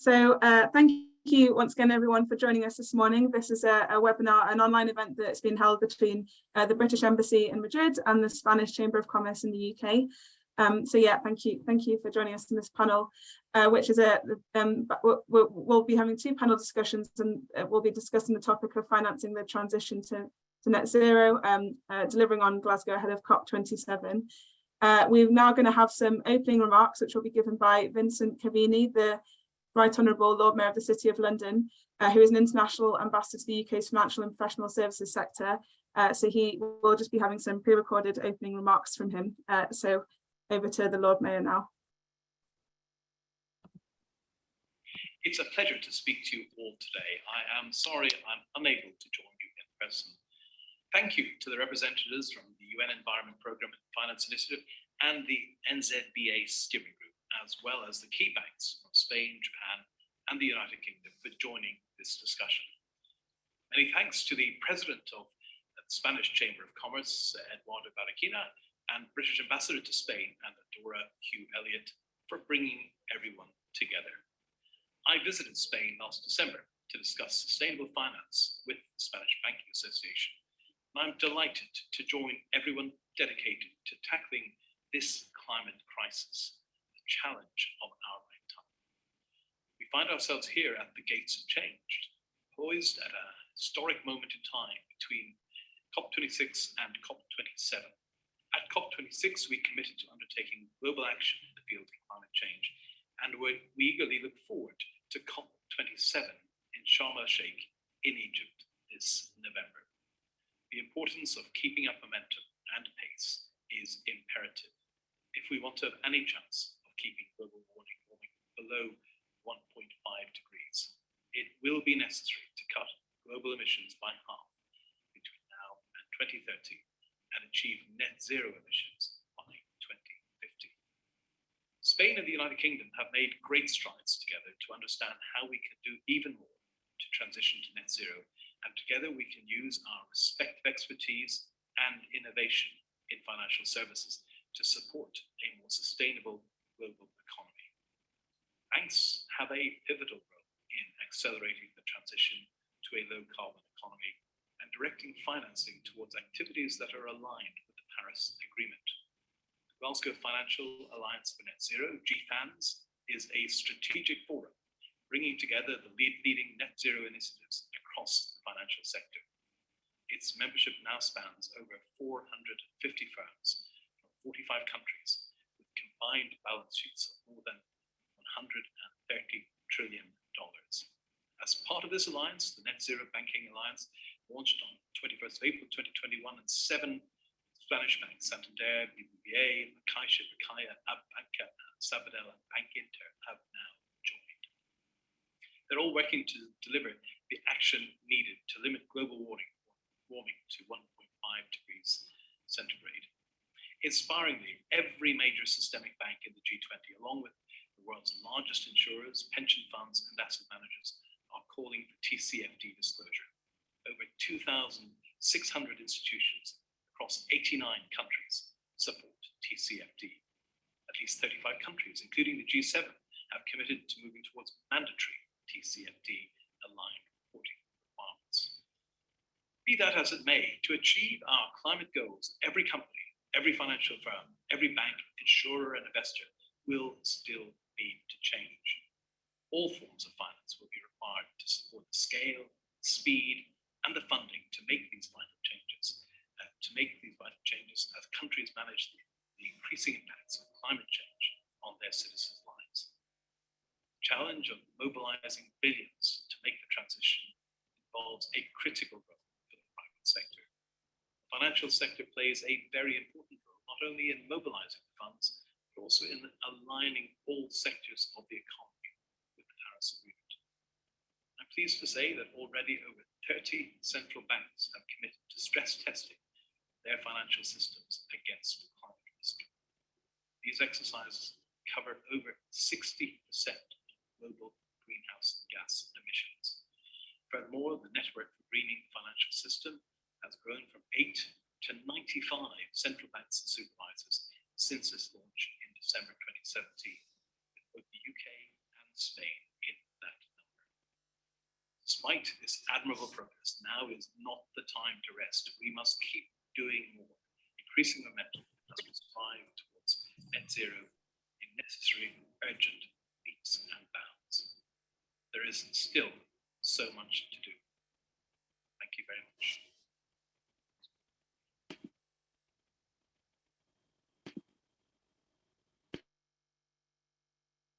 So thank you once again, everyone, for joining us this morning. This is a webinar, an online event that's been held between the British Embassy in Madrid and the Spanish Chamber of Commerce in the UK. So yeah, thank you for joining us in this panel, which is we'll be having two panel discussions, and we'll be discussing the topic of financing the transition to net zero, delivering on Glasgow ahead of COP27. We're now going to have some opening remarks, which will be given by Vincent Cavini, the Right Honourable Lord Mayor of the City of London, who is an international ambassador to the UK's financial and professional services sector. So he will just be having some pre-recorded opening remarks from him. So over to the Lord Mayor now. It's a pleasure to speak to you all today. I am sorry I'm unable to join you in person. Thank you to the representatives from the UN Environment Programme and Finance Initiative and the NZBA Steering Group, as well as the key banks from Spain, Japan, and the United Kingdom for joining this discussion. Many thanks to the President of the Spanish Chamber of Commerce, Eduardo Barrachina, and British Ambassador to Spain, Andorra, Hugh Elliott, for bringing everyone together. I visited Spain last December to discuss sustainable finance with the Spanish Banking Association, and I'm delighted to join everyone dedicated to tackling this climate crisis, the challenge of our lifetime. We find ourselves here at the gates of change, poised at a historic moment in time between COP26 and COP27. At COP26, we committed to undertaking global action in the field of climate change, and we eagerly look forward to COP27 in Sharm el-Sheikh in Egypt this November. The importance of keeping up momentum and pace is imperative if we want to have any chance of keeping global warming below 1.5 degrees. It will be necessary to cut global emissions by half between now and 2030 and achieve net zero emissions by 2050. Spain and the United Kingdom have made great strides together to understand how we can do even more to transition to net zero, and together we can use our respective expertise and innovation in financial services to support a more sustainable global economy. Banks have a pivotal role in accelerating the transition to a low-carbon economy and directing financing towards activities that are aligned with the Paris Agreement. The Glasgow Financial Alliance for Net Zero, GFANZ, is a strategic forum bringing together the leading net zero initiatives across the financial sector. Its membership now spans over 450 firms from 45 countries with combined balance sheets of more than $130 trillion. As part of this alliance, the Net Zero Banking Alliance launched on 21st of April 2021, and 7 Spanish banks, Santander, BBVA, Caixa, Banco, Sabadell, and Banco have now joined. They're all working to deliver the action needed to limit global warming to 1.5 degrees centigrade. Inspiringly, every major systemic bank in the G20, along with the world's largest insurers, pension funds, and asset managers, are calling for TCFD disclosure. Over 2,600 institutions across 89 countries support TCFD. At least 35 countries, including the G7, have committed to moving towards mandatory TCFD-aligned reporting requirements. Be that as it may, to achieve our climate goals, every company, every financial firm, every bank, insurer, and investor will still need to change. All forms of finance will be required to support the scale, speed, and the funding to make these vital changes. As countries manage the increasing impacts of climate change on their citizens' lives. The challenge of mobilizing billions to make the transition involves a critical role for the private sector. The financial sector plays a very important role, not only in mobilizing the funds, but also in aligning all sectors of the economy with the Paris Agreement. I'm pleased to say that already over 30 central banks have committed to stress testing their financial systems against climate risk. These exercises cover over 60% of global greenhouse gas emissions. Furthermore, the network for greening the financial system has grown from 8 to 95 central banks and supervisors since its launch in December 2017, with both the UK and Spain in despite this admirable progress, now is not the time to rest. We must keep doing more, increasing momentum as we strive towards net zero in necessary, urgent leaps and bounds. There is still so much to do. Thank you very much.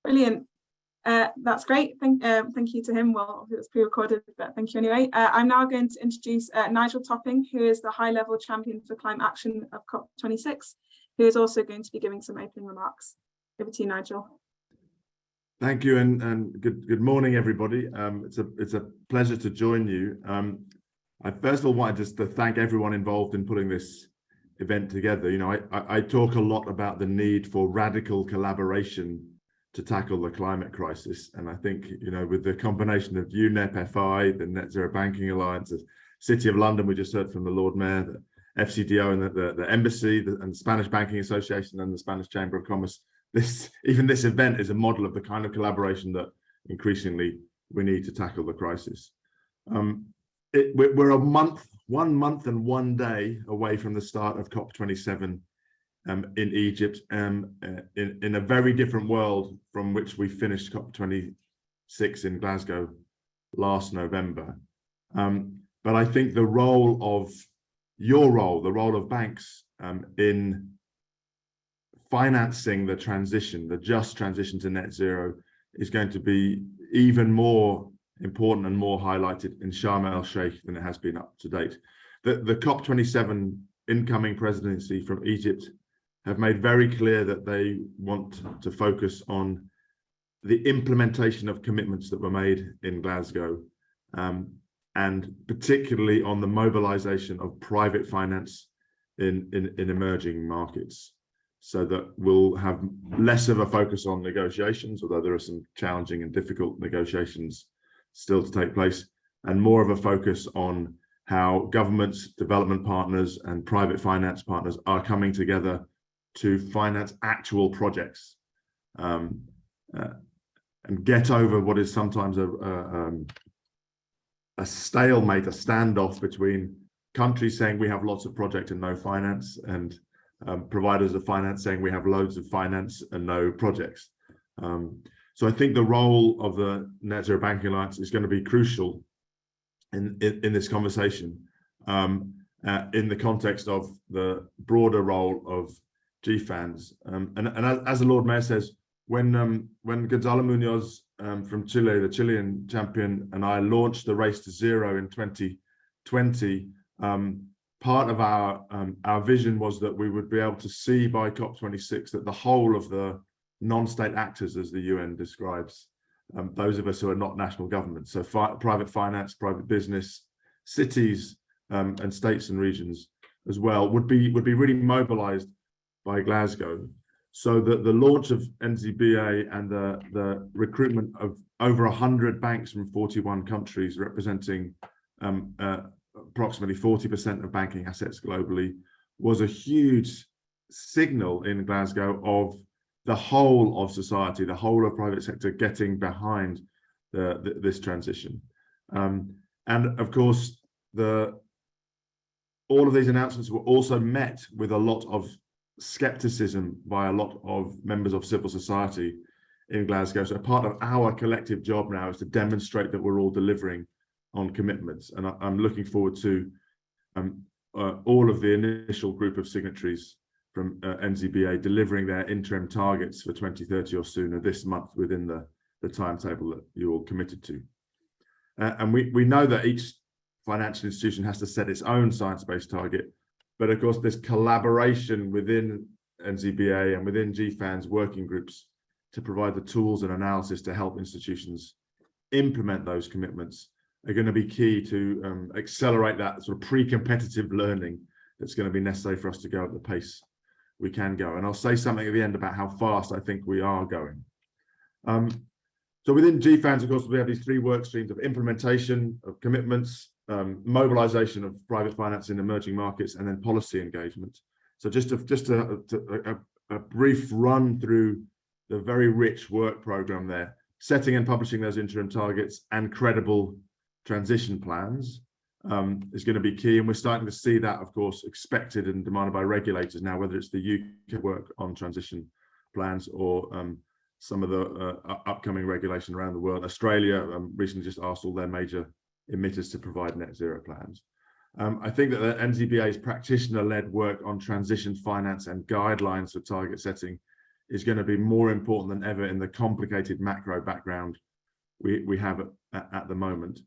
Brilliant. That's great. Thank you to him. Well, it was pre-recorded, but thank you anyway. I'm now going to introduce Nigel Topping, who is the high-level champion for climate action of COP26, who is also going to be giving some opening remarks. Over to you, Nigel. Thank you, and good morning, everybody. It's a pleasure to join you. I first of all wanted just to thank everyone involved in putting this event together. You know, I talk a lot about the need for radical collaboration to tackle the climate crisis. And I think, you know, with the combination of UNEP FI, the Net Zero Banking Alliance, the City of London, we just heard from the Lord Mayor, the FCDO and the Embassy, and the Spanish Banking Association and the Spanish Chamber of Commerce, even this event is a model of the kind of collaboration that increasingly we need to tackle the crisis. We're 1 month and 1 day away from the start of COP27 in Egypt, in a very different world from which we finished COP26 in Glasgow last November. But I think the role of the role of banks in financing the transition, the just transition to net zero, is going to be even more important and more highlighted in Sharm el-Sheikh than it has been up to date. The COP27 incoming presidency from Egypt have made very clear that they want to focus on the implementation of commitments that were made in Glasgow, and particularly on the mobilization of private finance in emerging markets, so that we'll have less of a focus on negotiations, although there are some challenging and difficult negotiations still to take place, and more of a focus on how governments, development partners, and private finance partners are coming together to finance actual projects, and get over what is sometimes a stalemate, a standoff between countries saying we have lots of project and no finance, and providers of finance saying we have loads of finance and no projects. So I think the role of the Net Zero Banking Alliance is going to be crucial in this conversation, in the context of the broader role of GFANZ. And as the Lord Mayor says, when Gonzalo Munoz from Chile, the Chilean champion, and I launched the Race to Zero in 2020, part of our vision was that we would be able to see by COP26 that the whole of the non-state actors, as the UN describes, those of us who are not national governments, so private finance, private business, cities, and states and regions as well, would be really mobilized by Glasgow, so that the launch of NZBA and the recruitment of over 100 banks from 41 countries, representing approximately 40% of banking assets globally, was a huge signal in Glasgow of the whole of society, the whole of private sector getting behind this transition. And of course, all of these announcements were also met with a lot of skepticism by a lot of members of civil society in Glasgow. So part of our collective job now is to demonstrate that we're all delivering on commitments. And I'm looking forward to all of the initial group of signatories from NZBA delivering their interim targets for 2030 or sooner this month within the timetable that you all committed to. And we know that each financial institution has to set its own science-based target, but of course this collaboration within NZBA and within GFANZ working groups to provide the tools and analysis to help institutions implement those commitments are going to be key to accelerate that sort of pre-competitive learning that's going to be necessary for us to go at the pace we can go. And I'll say something at the end about how fast I think we are going. So within GFANZ, of course, we have these 3 work streams of implementation of commitments, mobilization of private finance in emerging markets, and then policy engagement. So just a brief run through the very rich work program there, setting and publishing those interim targets and credible transition plans is going to be key. And we're starting to see that, of course, expected and demanded by regulators now, whether it's the UK work on transition plans or some of the upcoming regulation around the world. Australia recently just asked all their major emitters to provide net zero plans. I think that the NZBA's practitioner-led work on transition finance and guidelines for target setting is going to be more important than ever in the complicated macro background we have at the moment.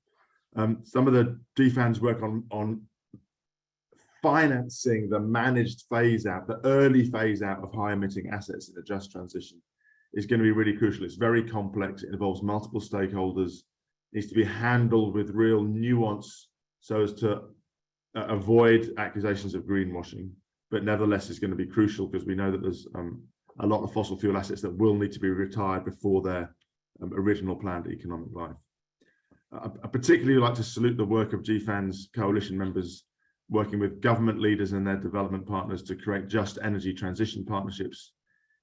Some of the GFANZ work on financing the managed phase out, the early phase out of high emitting assets in a just transition is going to be really crucial. It's very complex. It involves multiple stakeholders. It needs to be handled with real nuance so as to avoid accusations of greenwashing, but nevertheless is going to be crucial because we know that there's a lot of fossil fuel assets that will need to be retired before their original planned economic life. I particularly like to salute the work of GFANZ coalition members working with government leaders and their development partners to create just energy transition partnerships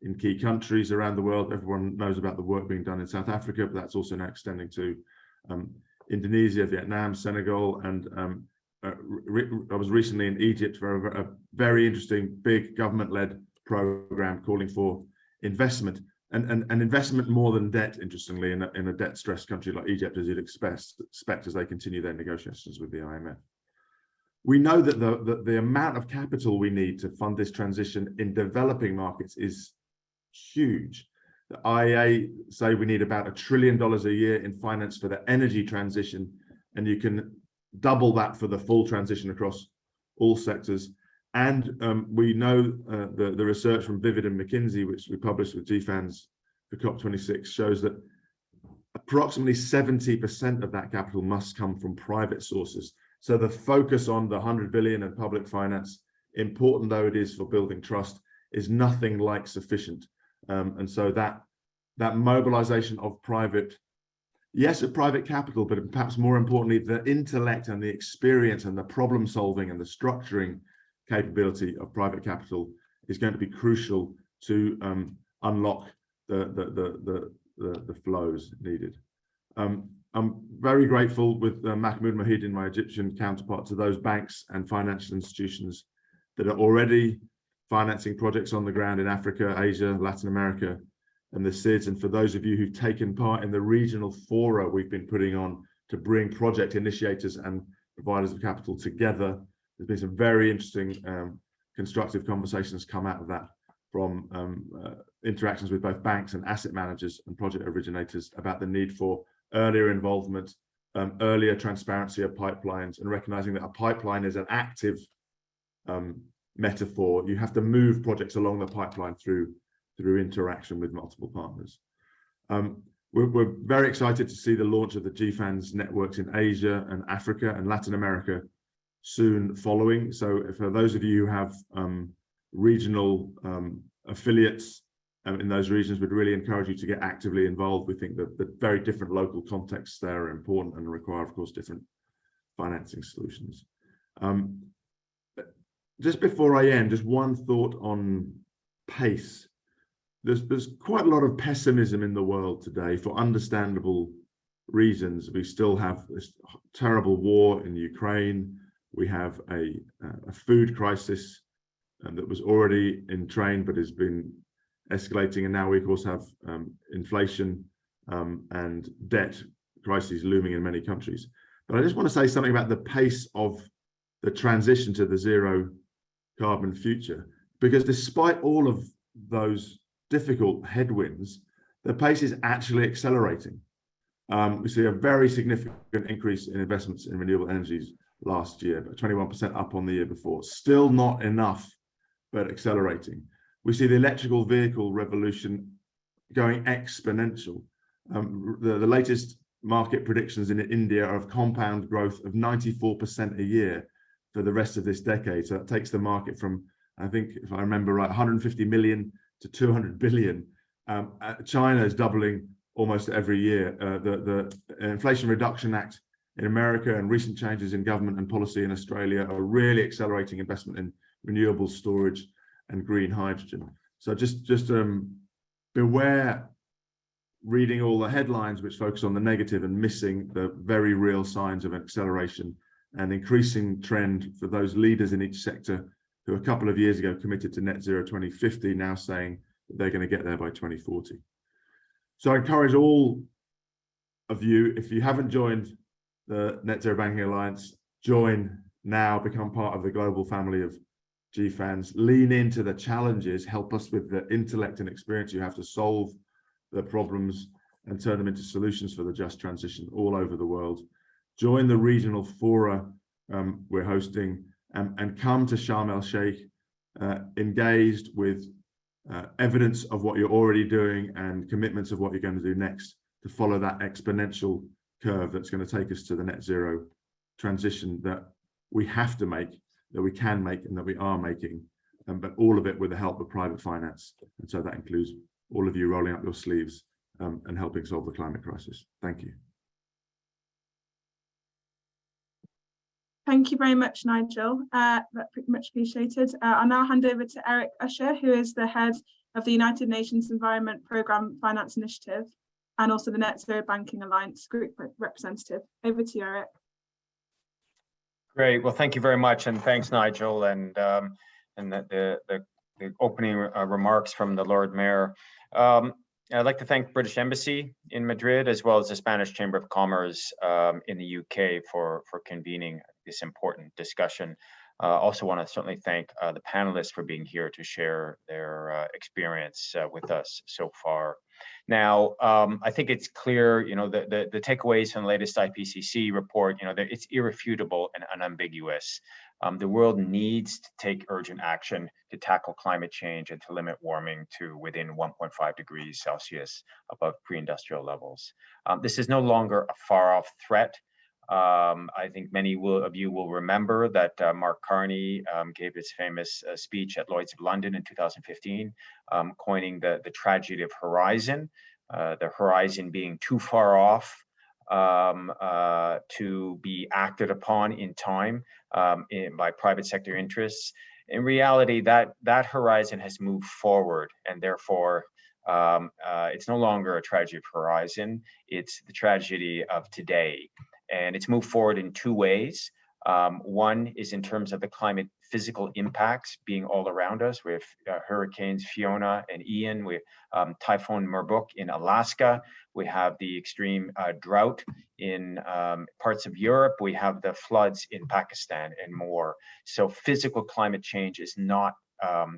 in key countries around the world. Everyone knows about the work being done in South Africa, but that's also now extending to Indonesia, Vietnam, Senegal, and I was recently in Egypt for a very interesting big government-led program calling for investment and investment more than debt, interestingly, in a debt-stressed country like Egypt, as you'd expect as they continue their negotiations with the IMF. We know that the amount of capital we need to fund this transition in developing markets is huge. The IEA say we need about $1 trillion a year in finance for the energy transition, and you can double that for the full transition across all sectors. And we know the research from Vivid and McKinsey, which we published with GFANZ for COP26, shows that approximately 70% of that capital must come from private sources. So the focus on the 100 billion in public finance, important though it is for building trust, is nothing like sufficient. And so that mobilization of private, yes, of private capital, but perhaps more importantly, the intellect and the experience and the problem solving and the structuring capability of private capital is going to be crucial to unlock the flows needed. I'm very grateful with Mahmoud Mohidin, my Egyptian counterpart, to those banks and financial institutions that are already financing projects on the ground in Africa, Asia, Latin America, and the SIDS. And for those of you who've taken part in the regional fora we've been putting on to bring project initiators and providers of capital together, there's been some very interesting constructive conversations come out of that from interactions with both banks and asset managers and project originators about the need for earlier involvement, earlier transparency of pipelines, and recognizing that a pipeline is an active metaphor. You have to move projects along the pipeline through interaction with multiple partners. We're very excited to see the launch of the GFANZ networks in Asia and Africa and Latin America soon following. So for those of you who have regional affiliates in those regions, we'd really encourage you to get actively involved. We think that the very different local contexts there are important and require, of course, different financing solutions. Just before I end, just one thought on pace. There's quite a lot of pessimism in the world today for understandable reasons. We still have this terrible war in Ukraine. We have a food crisis that was already in train but has been escalating, and now we of course have inflation and debt crises looming in many countries. But I just want to say something about the pace of the transition to the zero carbon future, because despite all of those difficult headwinds, the pace is actually accelerating. We see a very significant increase in investments in renewable energies last year, but 21% up on the year before. Still not enough, but accelerating. We see the electrical vehicle revolution going exponential. The latest market predictions in India are of compound growth of 94% a year for the rest of this decade. So that takes the market from, I think, if I remember right, 150 million to 200 billion. China is doubling almost every year. The Inflation Reduction Act in America and recent changes in government and policy in Australia are really accelerating investment in renewable storage and green hydrogen. So just beware reading all the headlines which focus on the negative and missing the very real signs of an acceleration and increasing trend for those leaders in each sector who a couple of years ago committed to net zero 2050, now saying that they're going to get there by 2040. So I encourage all of you, if you haven't joined the Net Zero Banking Alliance, join now, become part of the global family of GFANZ, lean into the challenges, help us with the intellect and experience you have to solve the problems and turn them into solutions for the just transition all over the world. Join the regional fora we're hosting and come to Sharm el Sheikh engaged with evidence of what you're already doing and commitments of what you're going to do next to follow that exponential curve that's going to take us to the net zero transition that we have to make, that we can make, and that we are making, but all of it with the help of private finance. And so that includes all of you rolling up your sleeves and helping solve the climate crisis. Thank you. Thank you very much, Nigel. That's pretty much appreciated. I'll now hand over to Eric Usher, who is the head of the United Nations Environment Programme Finance Initiative and also the Net Zero Banking Alliance Group Representative. Over to you, Eric. Great. Well, thank you very much, and thanks, Nigel, and the opening remarks from the Lord Mayor. I'd like to thank British Embassy in Madrid, as well as the Spanish Chamber of Commerce in the UK for convening this important discussion. Also want to certainly thank the panelists for being here to share their experience with us so far. Now, I think it's clear, the takeaways from the latest IPCC report, it's irrefutable and unambiguous. The world needs to take urgent action to tackle climate change and to limit warming to within 1.5 degrees Celsius above pre-industrial levels. This is no longer a far-off threat. I think many of you will remember that Mark Carney gave his famous speech at Lloyd's of London in 2015, coining the tragedy of horizon, the horizon being too far off to be acted upon in time by private sector interests. In reality, that horizon has moved forward, and therefore it's no longer a tragedy of horizon, it's the tragedy of today. And it's moved forward in two ways. One is in terms of the climate physical impacts being all around us. We have hurricanes Fiona and Ian, we have Typhoon Merbuk in Alaska, we have the extreme drought in parts of Europe, we have the floods in Pakistan and more. So physical climate change is not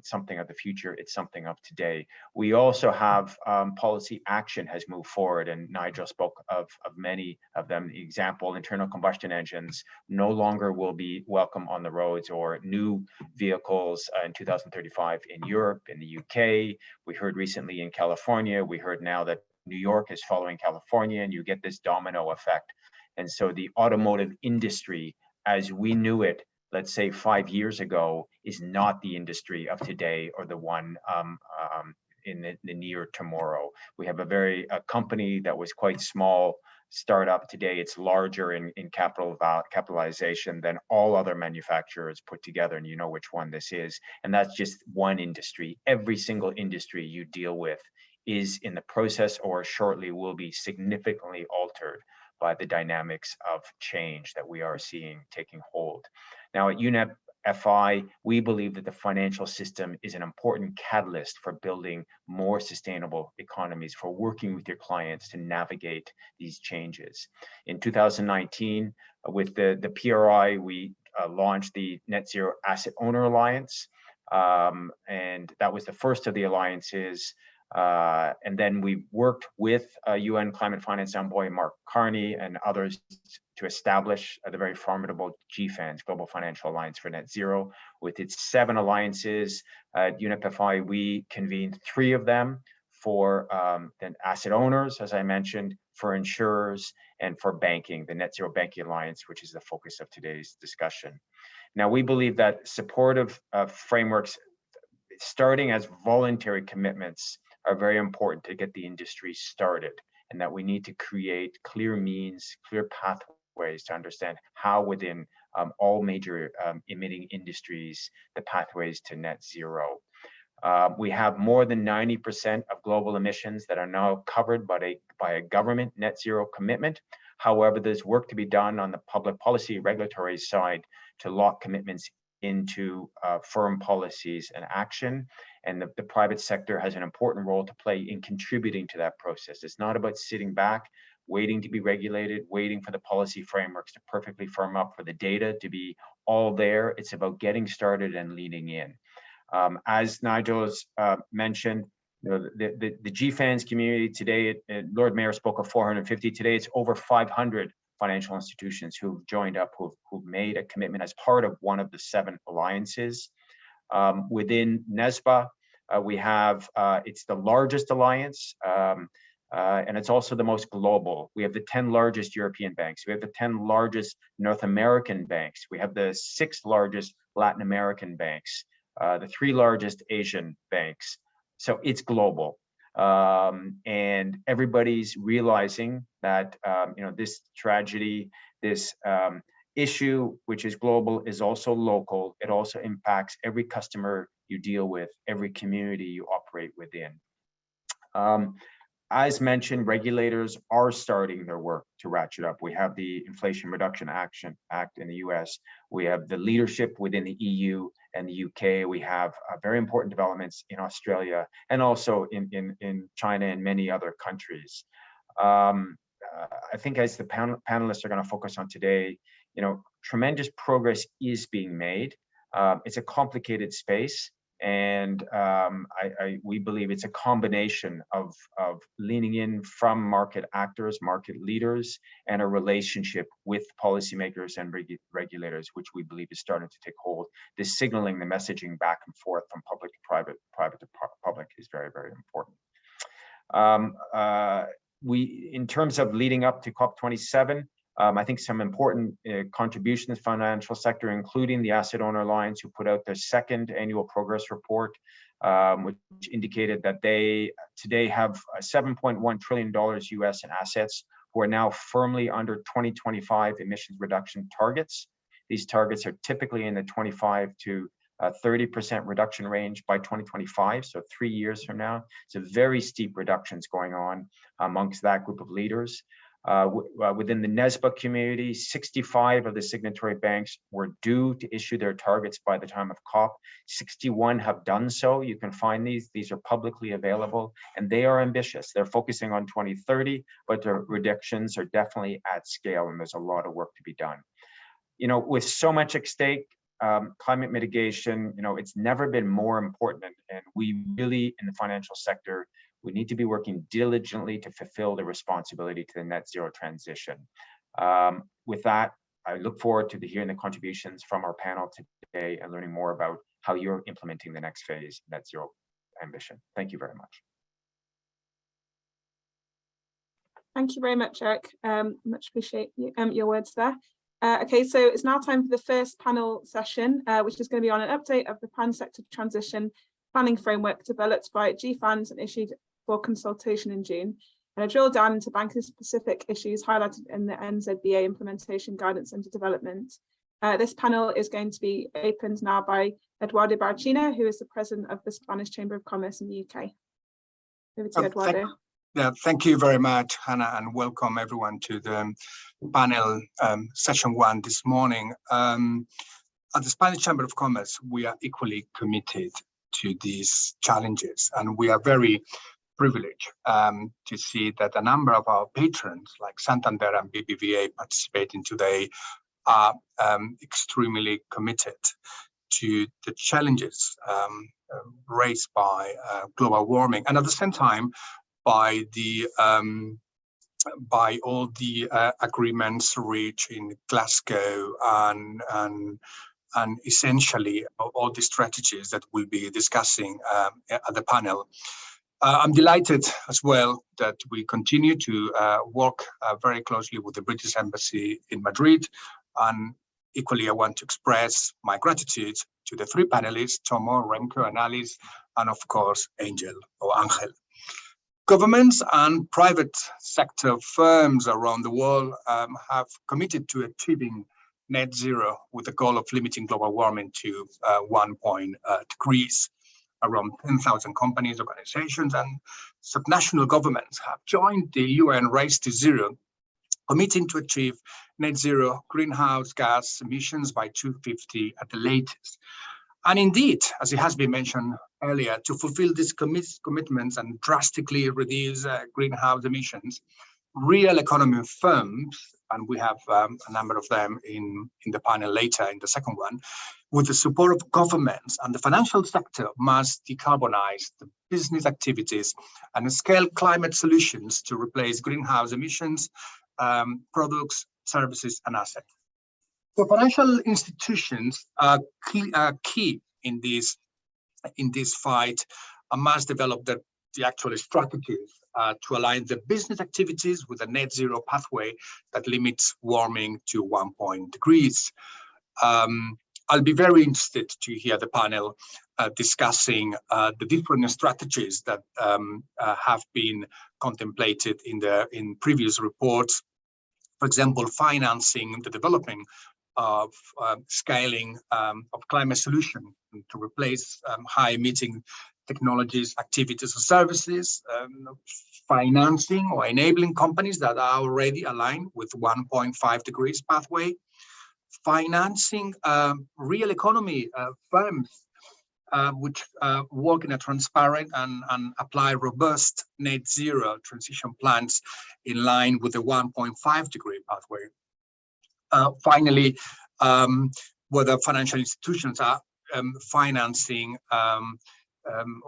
something of the future, it's something of today. We also have policy action has moved forward, and Nigel spoke of many of them. The example, internal combustion engines no longer will be welcome on the roads, or new vehicles in 2035 in Europe, in the UK. We heard recently in California, we heard now that New York is following California, and you get this domino effect. And so the automotive industry, as we knew it, let's say 5 years ago, is not the industry of today or the one in the near tomorrow. We have a company that was quite small, startup. Today it's larger in capitalization than all other manufacturers put together, and you know which one this is. And that's just one industry. Every single industry you deal with is in the process or shortly will be significantly altered by the dynamics of change that we are seeing taking hold. Now at UNEP FI, we believe that the financial system is an important catalyst for building more sustainable economies, for working with your clients to navigate these changes. In 2019, with the PRI, we launched the Net Zero Asset Owner Alliance, and that was the first of the alliances. And then we worked with UN Climate Finance Envoy Mark Carney and others to establish the very formidable GFANZ, Global Financial Alliance for Net Zero. With its 7 alliances at UNEP FI, we convened 3 of them for the asset owners, as I mentioned, for insurers, and for banking, the Net Zero Banking Alliance, which is the focus of today's discussion. Now, we believe that supportive frameworks, starting as voluntary commitments, are very important to get the industry started, and that we need to create clear means, clear pathways to understand how within all major emitting industries, the pathways to net zero. We have more than 90% of global emissions that are now covered by a government net zero commitment. However, there's work to be done on the public policy regulatory side to lock commitments into firm policies and action. And the private sector has an important role to play in contributing to that process. It's not about sitting back, waiting to be regulated, waiting for the policy frameworks to perfectly firm up, for the data to be all there. It's about getting started and leaning in. As Nigel's mentioned, the GFANZ community today, Lord Mayor spoke of 450. Today, it's over 500 financial institutions who've joined up, who've made a commitment as part of one of the 7 alliances. Within NZBA, we have, it's the largest alliance, and it's also the most global. We have the 10 largest European banks. We have the 10 largest North American banks. We have the 6 largest Latin American banks, the 3 largest Asian banks. So it's global. And everybody's realizing that this tragedy, this issue, which is global, is also local. It also impacts every customer you deal with, every community you operate within. As mentioned, regulators are starting their work to ratchet up. We have the Inflation Reduction Act in the US. We have the leadership within the EU and the UK. We have very important developments in Australia and also in China and many other countries. I think as the panelists are going to focus on today, tremendous progress is being made. It's a complicated space. And we believe it's a combination of leaning in from market actors, market leaders, and a relationship with policymakers and regulators, which we believe is starting to take hold. This signaling, the messaging back and forth from public to private, private to public is very, very important. In terms of leading up to COP27, I think some important contributions, financial sector, including the Asset Owner Alliance, who put out their 2nd annual progress report, which indicated that they today have $7.1 trillion US in assets, who are now firmly under 2025 emissions reduction targets. These targets are typically in the 25 to 30% reduction range by 2025, so 3 years from now. So very steep reductions going on amongst that group of leaders. Within the NZBA community, 65 of the signatory banks were due to issue their targets by the time of COP. 61 have done so. You can find these. These are publicly available, and they are ambitious. They're focusing on 2030, but the reductions are definitely at scale, and there's a lot of work to be done. With so much at stake, climate mitigation, it's never been more important, and we really, in the financial sector, we need to be working diligently to fulfill the responsibility to the net zero transition. With that, I look forward to hearing the contributions from our panel today and learning more about how you're implementing the next phase of net zero ambition. Thank you very much. Thank you very much, Eric. Much appreciate your words there. Okay, so it's now time for the first panel session, which is going to be on an update of the planned sector transition planning framework developed by GFANZ and issued for consultation in June, and a drill down into banking-specific issues highlighted in the NZBA implementation guidance under development. This panel is going to be opened now by Eduardo Barrachina, who is the president of the Spanish Chamber of Commerce in the UK. Over to you, Eduardo. Thank you very much, Hannah, and welcome everyone to the panel session 1 this morning. At the Spanish Chamber of Commerce, we are equally committed to these challenges, and we are very privileged to see that a number of our patrons, like Santander and BBVA, participating today, are extremely committed to the challenges raised by global warming, and at the same time, by all the agreements reached in Glasgow and essentially all the strategies that we'll be discussing at the panel. I'm delighted as well that we continue to work very closely with the British Embassy in Madrid, and equally I want to express my gratitude to the 3 panelists, Tomo, Remco and Alice, and of course Ángel. Governments and private sector firms around the world have committed to achieving net zero with the goal of limiting global warming to 1 degrees. Around 10,000 companies, organizations, and subnational governments have joined the UN Race to Zero, committing to achieve net zero greenhouse gas emissions by 2050 at the latest. And indeed, as it has been mentioned earlier, to fulfill these commitments and drastically reduce greenhouse emissions, real economy firms, and we have a number of them in the panel later in the second one, with the support of governments and the financial sector, must decarbonize the business activities and scale climate solutions to replace greenhouse emissions, products, services, and assets. So financial institutions are key in this fight and must develop the actual strategies to align the business activities with a net zero pathway that limits warming to 1 degrees. I'll be very interested to hear the panel discussing the different strategies that have been contemplated in previous reports. For example, financing the development of scaling of climate solution to replace high-emitting technologies, activities, or services, financing or enabling companies that are already aligned with 1.5 degrees pathway, financing real economy firms which work in a transparent and apply robust net zero transition plans in line with the 1.5 degree pathway. Finally, whether financial institutions are financing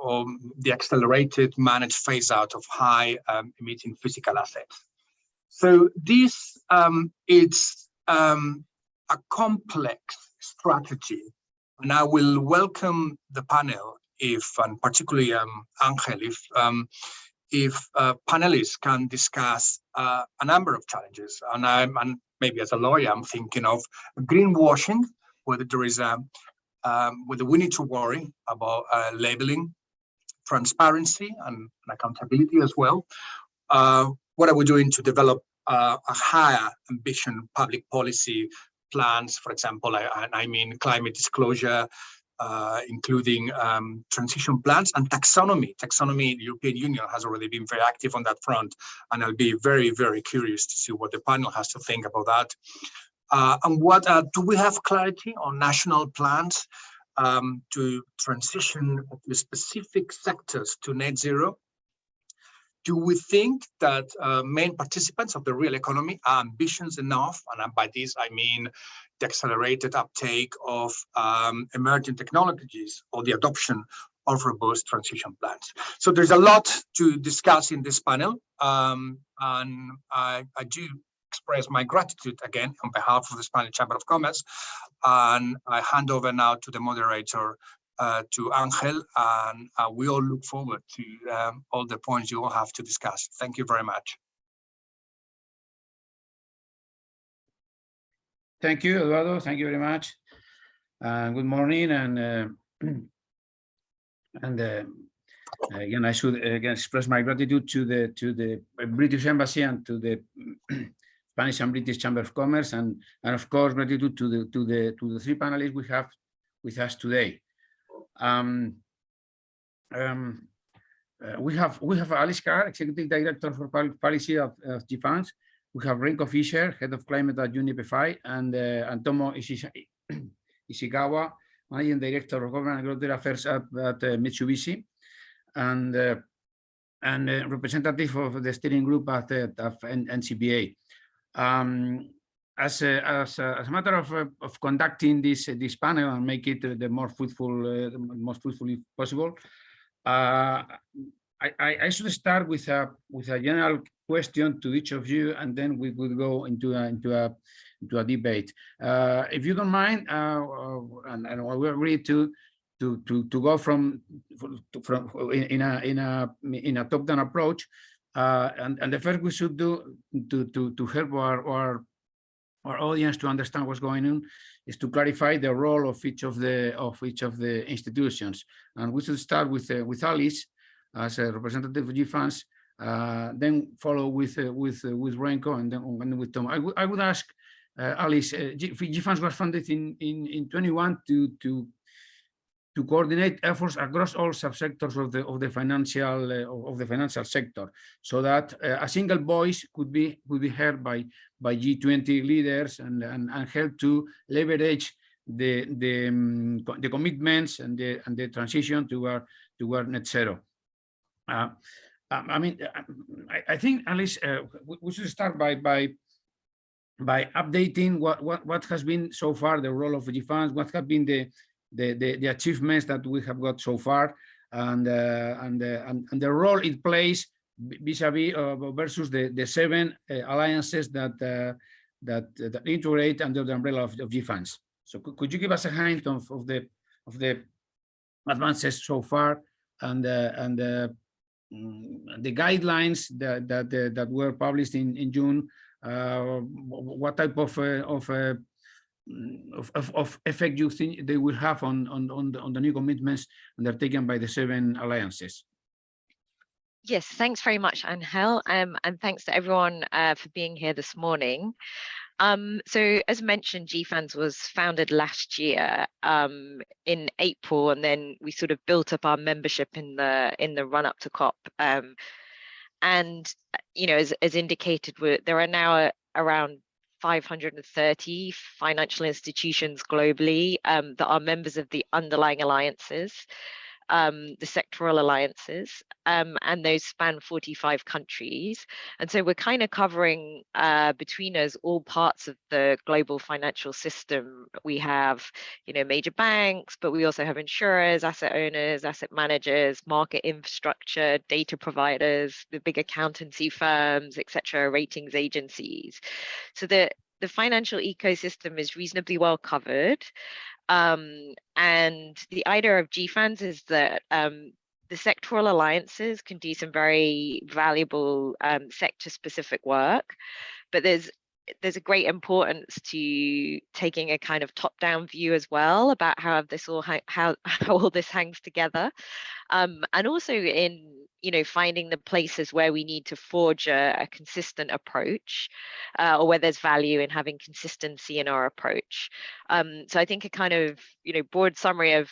or the accelerated managed phase out of high emitting physical assets. So this it's a complex strategy, and I will welcome the panel and particularly Ángel, if panelists can discuss a number of challenges. And maybe as a lawyer, I'm thinking of greenwashing, whether there is whether we need to worry about labeling, transparency, and accountability as well. What are we doing to develop a higher ambition public policy plans, for example, I mean climate disclosure, including transition plans and taxonomy. Taxonomy, the European Union has already been very active on that front, and I'll be very, very curious to see what the panel has to think about that. And what do we have clarity on national plans to transition the specific sectors to net zero? Do we think that main participants of the real economy are ambitious enough? And by this, I mean the accelerated uptake of emerging technologies or the adoption of robust transition plans. So there's a lot to discuss in this panel. And I do express my gratitude again on behalf of the Spanish Chamber of Commerce. And I hand over now to the moderator, to Ángel, and we all look forward to all the points you all have to discuss. Thank you very much. Thank you, Eduardo. Thank you very much. Good morning, and again, I should again express my gratitude to the British Embassy and to the Spanish and British Chamber of Commerce, and of course gratitude to the three panelists we have with us today. We have Abascal, Executive Director for Public Policy of GFANZ. We have Usher, Head of Climate at UNEP FI, and Antoni Ishikawa, Managing Director of Government and Global Affairs at Mitsubishi, and representative of the steering group at NZBA. As a matter of conducting this panel and make it the most fruitfully possible, I should start with a general question to each of you, and then we would go into a debate. If you don't mind, and we're ready to go from in a top-down approach, and the first we should do to help our audience to understand what's going on is to clarify the role of each of the institutions, and we should start with Alice as a representative of GFANZ, then follow with Renko, and then with Tom. I would ask Alice, GFANZ was founded in 21 to to coordinate efforts across all subsectors of the financial sector, so that a single voice could be heard by G20 leaders and help to leverage the commitments and the transition toward net zero. I mean, I think at least we should start by updating what has been so far the role of GFANZ, what have been the achievements that we have got so far, and the role it plays vis-a-vis versus the 7 alliances that integrate under the umbrella of GFANZ. So could you give us a hint of the advances so far and the guidelines that were published in June? What type of effect you think they will have on the new commitments undertaken by the 7 alliances? Yes, thanks very much, Ángel, and thanks to everyone for being here this morning. So as mentioned, GFANZ was founded last year in April, and then we sort of built up our membership in the run up to COP. And you know, as indicated, there are now around 530 financial institutions globally that are members of the underlying alliances, the sectoral alliances, and those span 45 countries. And so we're kind of covering between us all parts of the global financial system. We have, you know, major banks, but we also have insurers, asset owners, asset managers, market infrastructure, data providers, the big accountancy firms, etc., ratings agencies. So the financial ecosystem is reasonably well covered. And the idea of GFANZ is that the sectoral alliances can do some very valuable sector-specific work, but there's a great importance to taking a kind of top-down view as well about how all this hangs together, and also in, you know, finding the places where we need to forge a consistent approach, or where there's value in having consistency in our approach. So I think a kind of, you know, broad summary of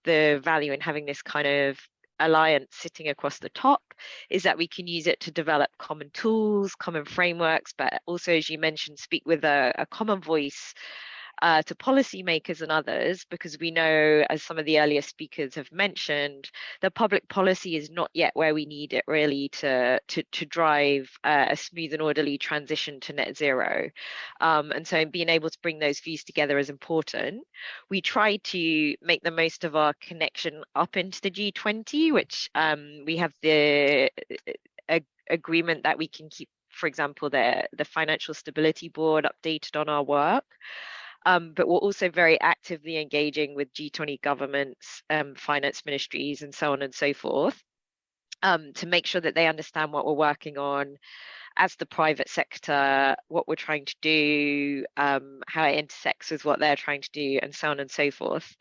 the value in having this kind of alliance sitting across the top is that we can use it to develop common tools, common frameworks, but also, as you mentioned, speak with a common voice to policymakers and others, because we know, as some of the earlier speakers have mentioned, that public policy is not yet where we need it really to drive a smooth and orderly transition to net zero. And so being able to bring those views together is important. We try to make the most of our connection up into the G20, which we have the agreement that we can keep, for example, the Financial Stability Board updated on our work. But we're also very actively engaging with G20 governments, finance ministries, and so on and so forth, to make sure that they understand what we're working on as the private sector, what we're trying to do, how it intersects with what they're trying to do, and so on and so forth.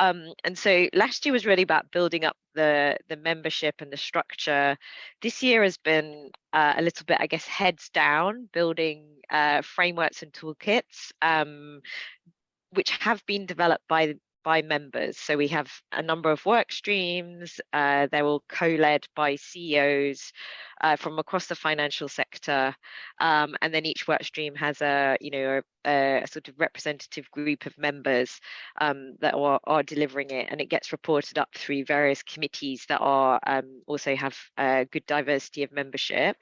And so last year was really about building up the membership and the structure. This year has been a little bit, I guess, heads down, building frameworks and toolkits, which have been developed by members. So we have a number of work streams. They're all co-led by CEOs from across the financial sector, and then each work stream has a sort of representative group of members that are delivering it, and it gets reported up through various committees that are also have good diversity of membership.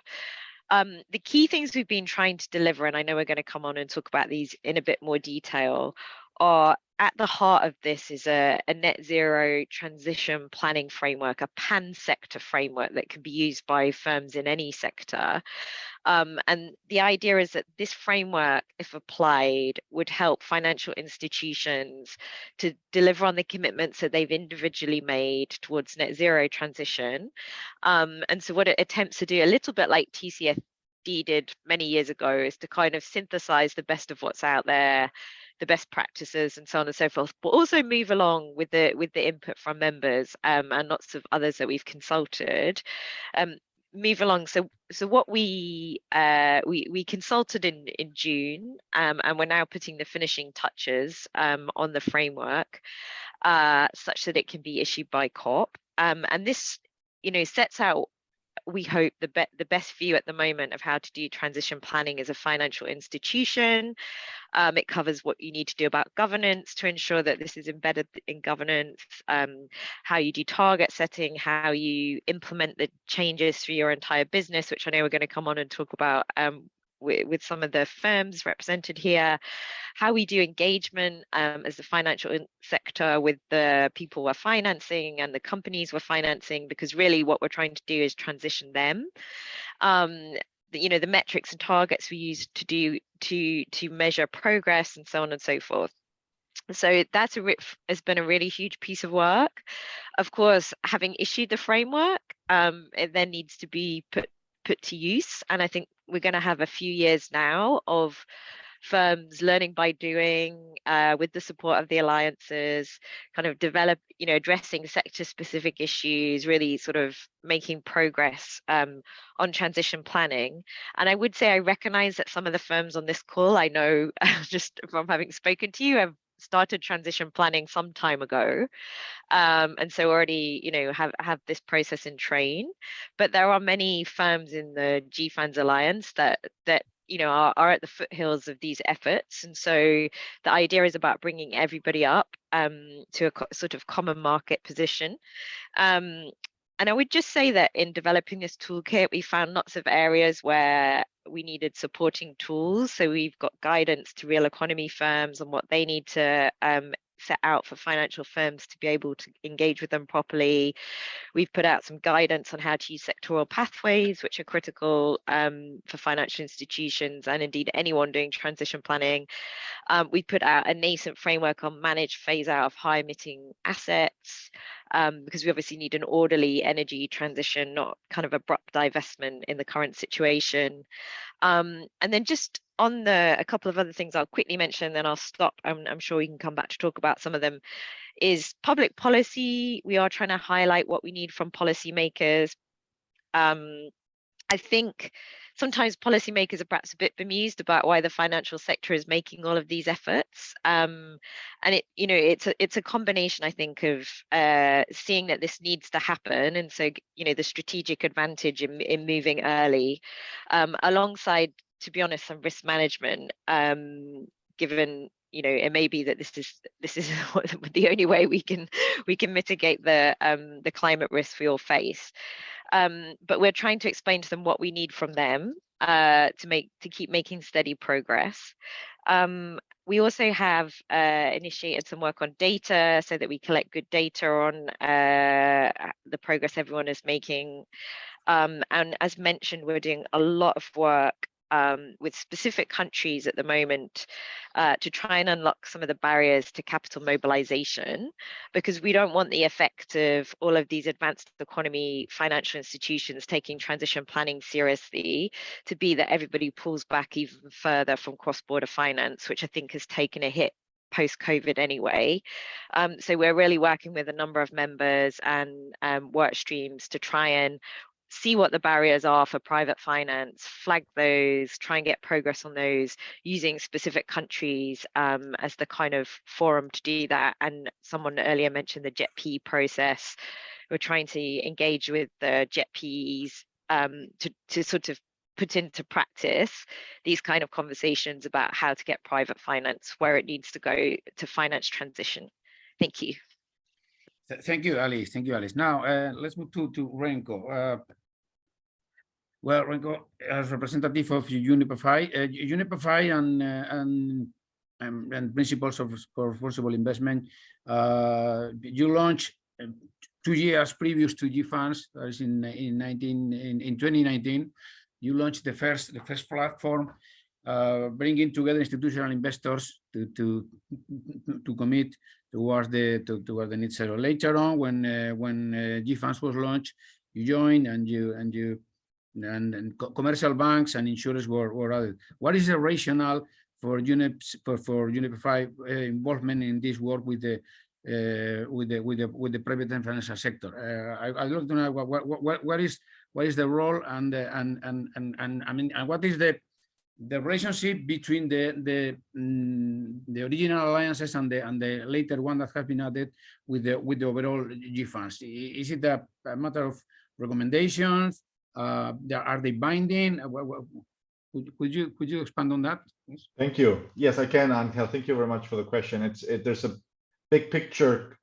The key things we've been trying to deliver, and I know we're going to come on and talk about these in a bit more detail, are at the heart of this is a net zero transition planning framework, a pan-sector framework that can be used by firms in any sector. And the idea is that this framework, if applied, would help financial institutions to deliver on the commitments that they've individually made towards net zero transition. And so what it attempts to do, a little bit like TCFD did many years ago, is to kind of synthesize the best of what's out there, the best practices, and so on and so forth, but also move along with the input from members and lots of others that we've consulted. move along. So what we consulted in June, and we're now putting the finishing touches on the framework such that it can be issued by COP. And this, sets out, we hope, the best view at the moment of how to do transition planning as a financial institution. It covers what you need to do about governance to ensure that this is embedded in governance, how you do target setting, how you implement the changes through your entire business, which I know we're going to come on and talk about with some of the firms represented here, how we do engagement as the financial sector with the people we're financing and the companies we're financing, because really what we're trying to do is transition them. The metrics and targets we use to measure progress and so on and so forth. So that's has been a really huge piece of work. Of course, having issued the framework, it then needs to be put to use, and I think we're going to have a few years now of firms learning by doing, with the support of the alliances, kind of addressing sector specific issues, really sort of making progress on transition planning. And I would say I recognize that some of the firms on this call, I know just from having spoken to you, have started transition planning some time ago, and so already have this process in train. But there are many firms in the GFANZ alliance that are at the foothills of these efforts, and so the idea is about bringing everybody up to a sort of common market position. And I would just say that in developing this toolkit, we found lots of areas where we needed supporting tools. So we've got guidance to real economy firms on what they need to set out for financial firms to be able to engage with them properly. We've put out some guidance on how to use sectoral pathways, which are critical for financial institutions and indeed anyone doing transition planning. We put out a nascent framework on managed phase out of high emitting assets, because we obviously need an orderly energy transition, not kind of abrupt divestment in the current situation. And then just on a couple of other things I'll quickly mention, then I'll stop. I'm sure we can come back to talk about some of them, is public policy. We are trying to highlight what we need from policymakers. I think sometimes policymakers are perhaps a bit bemused about why the financial sector is making all of these efforts. And it's a combination, I think, of seeing that this needs to happen, and so the strategic advantage in moving early, alongside, to be honest, some risk management, given it may be that this is the only way we can mitigate the climate risks we all face. But we're trying to explain to them what we need from them to keep making steady progress. We also have initiated some work on data so that we collect good data on the progress everyone is making. And as mentioned, we're doing a lot of work with specific countries at the moment to try and unlock some of the barriers to capital mobilization, because we don't want the effect of all of these advanced economy financial institutions taking transition planning seriously to be that everybody pulls back even further from cross-border finance, which I think has taken a hit post-COVID anyway. So we're really working with a number of members and work streams to try and see what the barriers are for private finance, flag those, try and get progress on those, using specific countries as the kind of forum to do that. And someone earlier mentioned the JET-P process. We're trying to engage with the JET-Ps to sort of put into practice these kind of conversations about how to get private finance where it needs to go to finance transition. Thank you. Thank you, Alice. Thank you, Alice. Now, let's move to Renko. Well, Renko, as representative of UNEP FI, UNEP FI and principles of responsible investment, you launched 2 years previous to GFANZ, that is in 2019. You launched the first platform, bringing together institutional investors to commit towards the net zero. Later on, when GFANZ was launched, you joined and commercial banks and insurers were added. What is the rationale for UNEP FI involvement in this work with the private and financial sector? I'd like to know what is what is the role and I mean, and what is the relationship between the original alliances and the later one that has been added with the overall GFANZ? Is it a matter of recommendations? Are they binding? Could you expand on that? Thank you. Yes, I can, Ángel. Thank you very much for the question. There's a big picture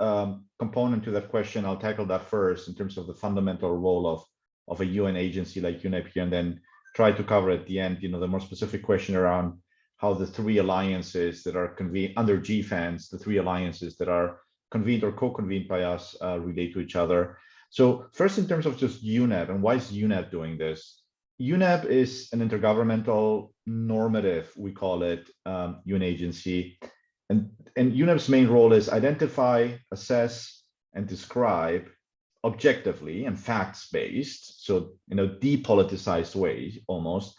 component to that question. I'll tackle that first in terms of the fundamental role of a UN agency like UNEP FI, and then try to cover at the end, the more specific question around how the three alliances that are convened under GFANZ, the three alliances that are convened or co-convened by us relate to each other. So first, in terms of just UNEP, and why is UNEP doing this? UNEP is an intergovernmental normative, we call it, UN agency. And UNEP's main role is identify, assess, and describe objectively and facts-based, so in a depoliticized way almost,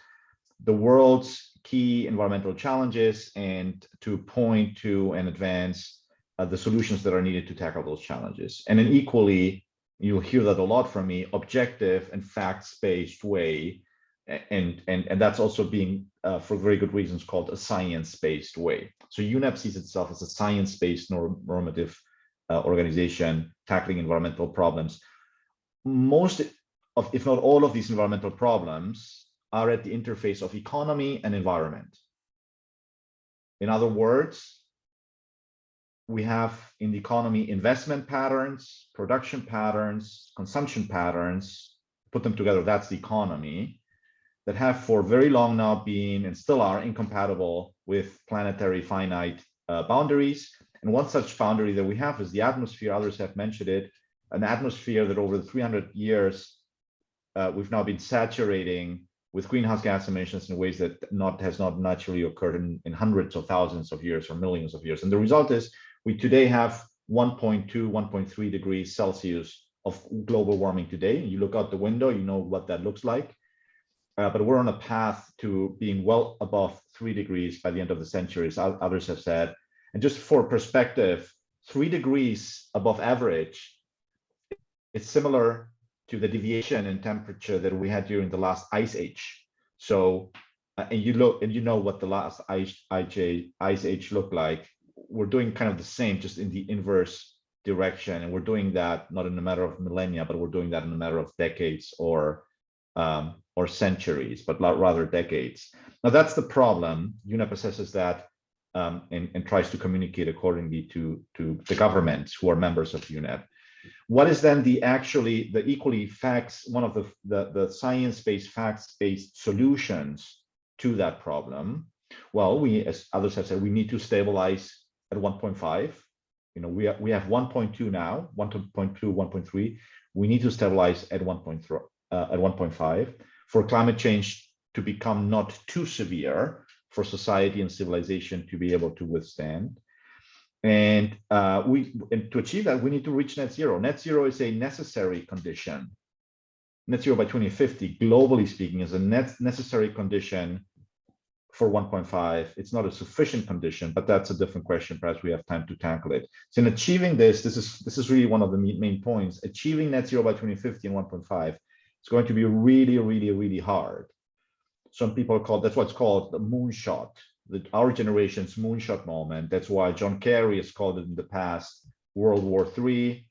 the world's key environmental challenges, and to point to and advance the solutions that are needed to tackle those challenges. And an equally, you'll hear that a lot from me, objective and facts-based way, and that's also being, for very good reasons, called a science-based way. So UNEP sees itself as a science-based normative organization tackling environmental problems. Most of, if not all of these environmental problems are at the interface of economy and environment. In other words, we have in the economy investment patterns, production patterns, consumption patterns, put them together, that's the economy, that have for very long now been and still are incompatible with planetary finite boundaries. And one such boundary that we have is the atmosphere. Others have mentioned it, an atmosphere that over the 300 years, we've now been saturating with greenhouse gas emissions in ways that has not naturally occurred in hundreds of thousands of years or millions of years. And the result is we today have 1.2, 1.3 degrees Celsius of global warming today. You look out the window, you know what that looks like. But we're on a path to being well above 3 degrees by the end of the century, as others have said. And just for perspective, 3 degrees above average is similar to the deviation in temperature that we had during the last ice age. So, and you know what the last ice age looked like. We're doing kind of the same, just in the inverse direction. And we're doing that not in a matter of millennia, but we're doing that in a matter of decades or centuries, but rather decades. Now that's the problem. UNEP assesses that and tries to communicate accordingly to the governments who are members of UNEP. What is then the equally facts, one of the science-based, facts-based solutions to that problem? Well, we, as others have said, we need to stabilize at 1.5. We have 1.2 now, 1.2, 1.3. We need to stabilize at 1.5 for climate change to become not too severe for society and civilization to be able to withstand. And to achieve that, we need to reach net zero. Net zero is a necessary condition. Net zero by 2050, globally speaking, is a necessary condition for 1.5. It's not a sufficient condition, but that's a different question. Perhaps we have time to tackle it. So in achieving this is really one of the main points. Achieving net zero by 2050 and 1.5 is going to be really, really, really hard. Some people that's what's called the moonshot, our generation's moonshot moment. That's why John Kerry has called it in the past World War III,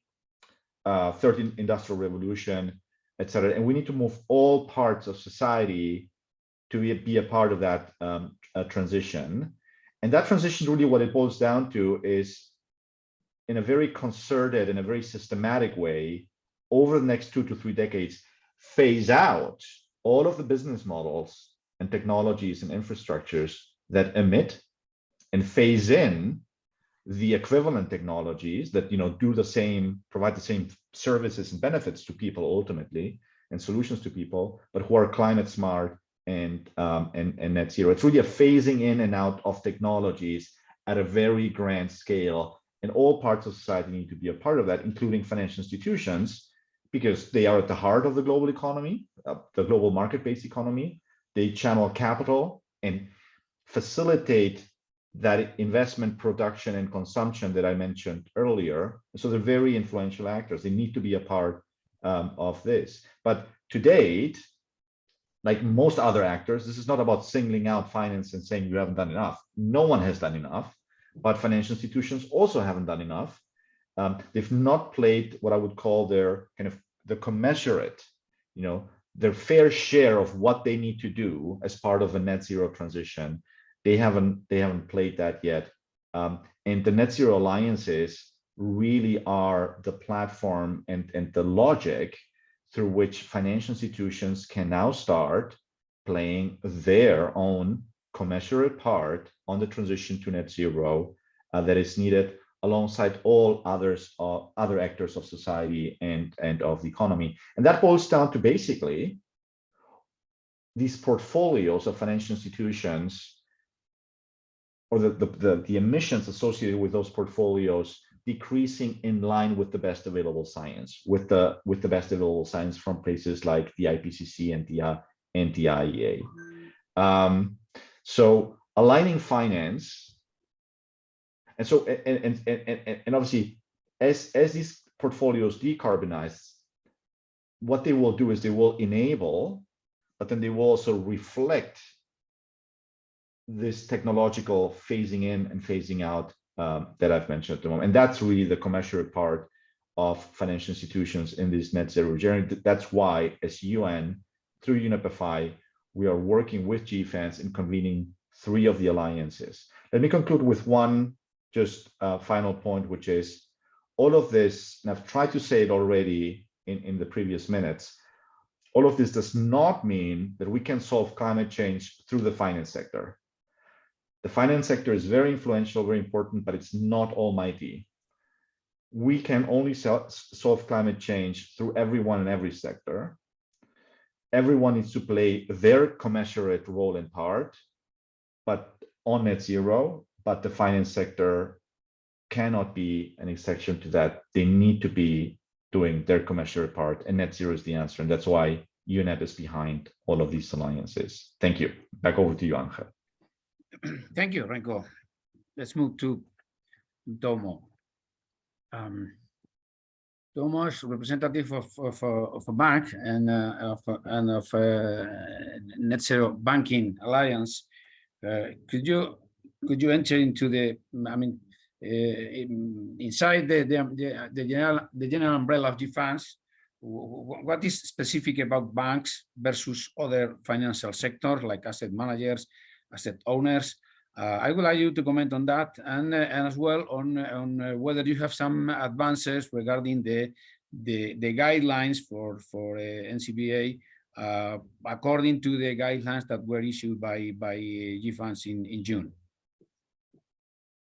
third industrial revolution, etc. And we need to move all parts of society to be a part of that transition. And that transition, really what it boils down to is, in a very concerted and a very systematic way, over the next 2 to 3 decades, phase out all of the business models and technologies and infrastructures that emit, and phase in the equivalent technologies that do the same, provide the same services and benefits to people ultimately, and solutions to people, but who are climate smart and net zero. It's really a phasing in and out of technologies at a very grand scale, and all parts of society need to be a part of that, including financial institutions, because they are at the heart of the global economy, the global market-based economy. They channel capital and facilitate that investment, production, and consumption that I mentioned earlier. So they're very influential actors. They need to be a part of this. But to date, like most other actors, this is not about singling out finance and saying you haven't done enough. No one has done enough, but financial institutions also haven't done enough. They've not played what I would call their kind of the commensurate, their fair share of what they need to do as part of a net zero transition. They haven't played that yet. And the net zero alliances really are the platform and the logic through which financial institutions can now start playing their own commensurate part on the transition to net zero that is needed alongside all other actors of society and of the economy. And that boils down to basically these portfolios of financial institutions, or the emissions associated with those portfolios decreasing in line with the best available science, with the best available science from places like the IPCC and the IEA. So aligning finance, and so and obviously as these portfolios decarbonize, what they will do is they will enable, but then they will also reflect this technological phasing in and phasing out that I've mentioned at the moment. And that's really the commensurate part of financial institutions in this net zero journey. That's why, as UN, through UNEP FI, we are working with GFANZ in convening 3 of the alliances. Let me conclude with one just final point, which is all of this, and I've tried to say it already in the previous minutes, all of this does not mean that we can solve climate change through the finance sector. The finance sector is very influential, very important, but it's not almighty. We can only solve climate change through everyone in every sector. Everyone needs to play their commensurate role and part, but on net zero, but the finance sector cannot be an exception to that. They need to be doing their commensurate part, and net zero is the answer. And that's why UNEP is behind all of these alliances. Thank you. Back over to you, Ángel. Thank you, Renko. Let's move to Tomo. Tomo is representative of a bank and of Net Zero Banking Alliance. Could you enter into the, inside the general umbrella of GFANZ, what is specific about banks versus other financial sectors like asset managers, asset owners? I would like you to comment on that, and as well on whether you have some advances regarding the guidelines for NZBA according to the guidelines that were issued by GFANZ in June.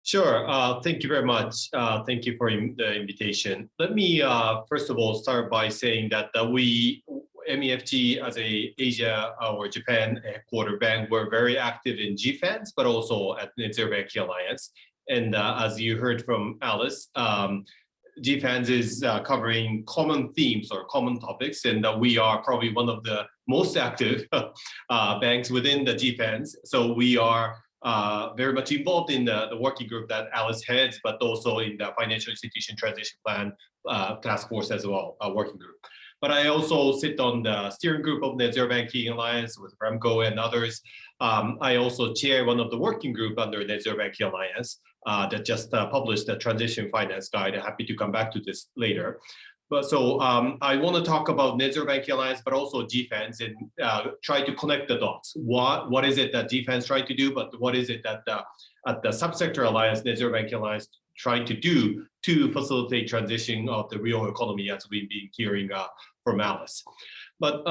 Sure. Thank you very much. Thank you for the invitation. Let me first of all start by saying that we, MEFG as a Asia or Japan headquarter bank, we're very active in GFANZ, but also at Net Zero Banking Alliance. And as you heard from Alice, GFANZ is covering common themes or common topics, and we are probably one of the most active banks within the GFANZ. So we are very much involved in the working group that Alice heads, but also in the Financial Institution Transition Plan Task Force as well, working group. But I also sit on the steering group of Net Zero Banking Alliance with Banco and others. I also chair one of the working group under Net Zero Banking Alliance that just published the Transition Finance Guide. I'm happy to come back to this later. But so I want to talk about Net Zero Banking Alliance, but also GFANZ, and try to connect the dots. What is it that GFANZ is trying to do, but what is it that at the subsector alliance, Net Zero Banking Alliance, trying to do to facilitate transition of the real economy, as we've been hearing from Alice. But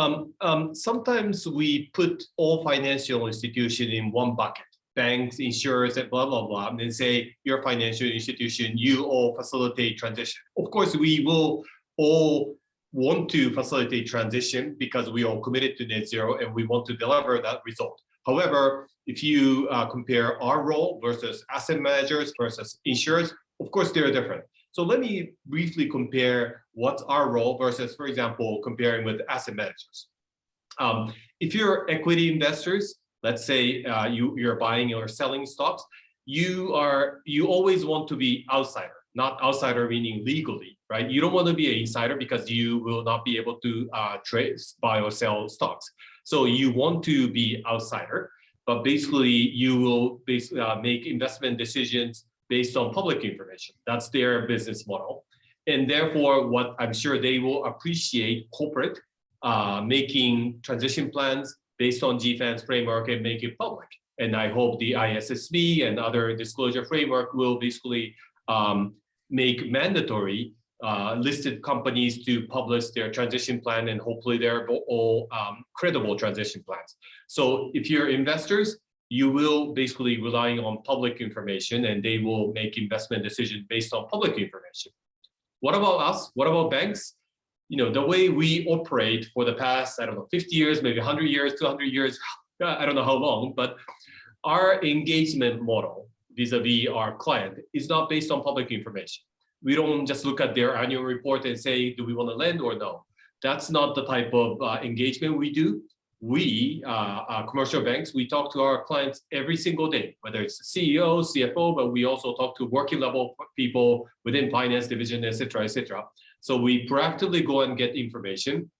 sometimes we put all financial institutions in one bucket, banks, insurers, and blah, blah, blah, and then say, you're a financial institution, you all facilitate transition. Of course, we will all want to facilitate transition because we all committed to net zero and we want to deliver that result. However, if you compare our role versus asset managers versus insurers, of course, they're different. So let me briefly compare what's our role versus, for example, comparing with asset managers. If you're equity investors, let's say you're buying or selling stocks, you always want to be outsider, not outsider meaning legally, right? You don't want to be an insider because you will not be able to trade, buy or sell stocks. So you want to be outsider, but basically you will basically make investment decisions based on public information. That's their business model. And therefore, what I'm sure they will appreciate corporate making transition plans based on GFANZ framework and make it public. And I hope the ISSB and other disclosure framework will basically make mandatory listed companies to publish their transition plan, and hopefully they're all credible transition plans. So if you're investors, you will basically relying on public information, and they will make investment decisions based on public information. What about us? What about banks? You know, the way we operate for the past, I don't know, 50 years, maybe 100 years, 200 years, I don't know how long, but our engagement model vis-a-vis our client is not based on public information. We don't just look at their annual report and say, do we want to lend or no? That's not the type of engagement we do. We, commercial banks, we talk to our clients every single day, whether it's the CEO, CFO, but we also talk to working level people within finance division, et cetera, et cetera. So we proactively go and get information.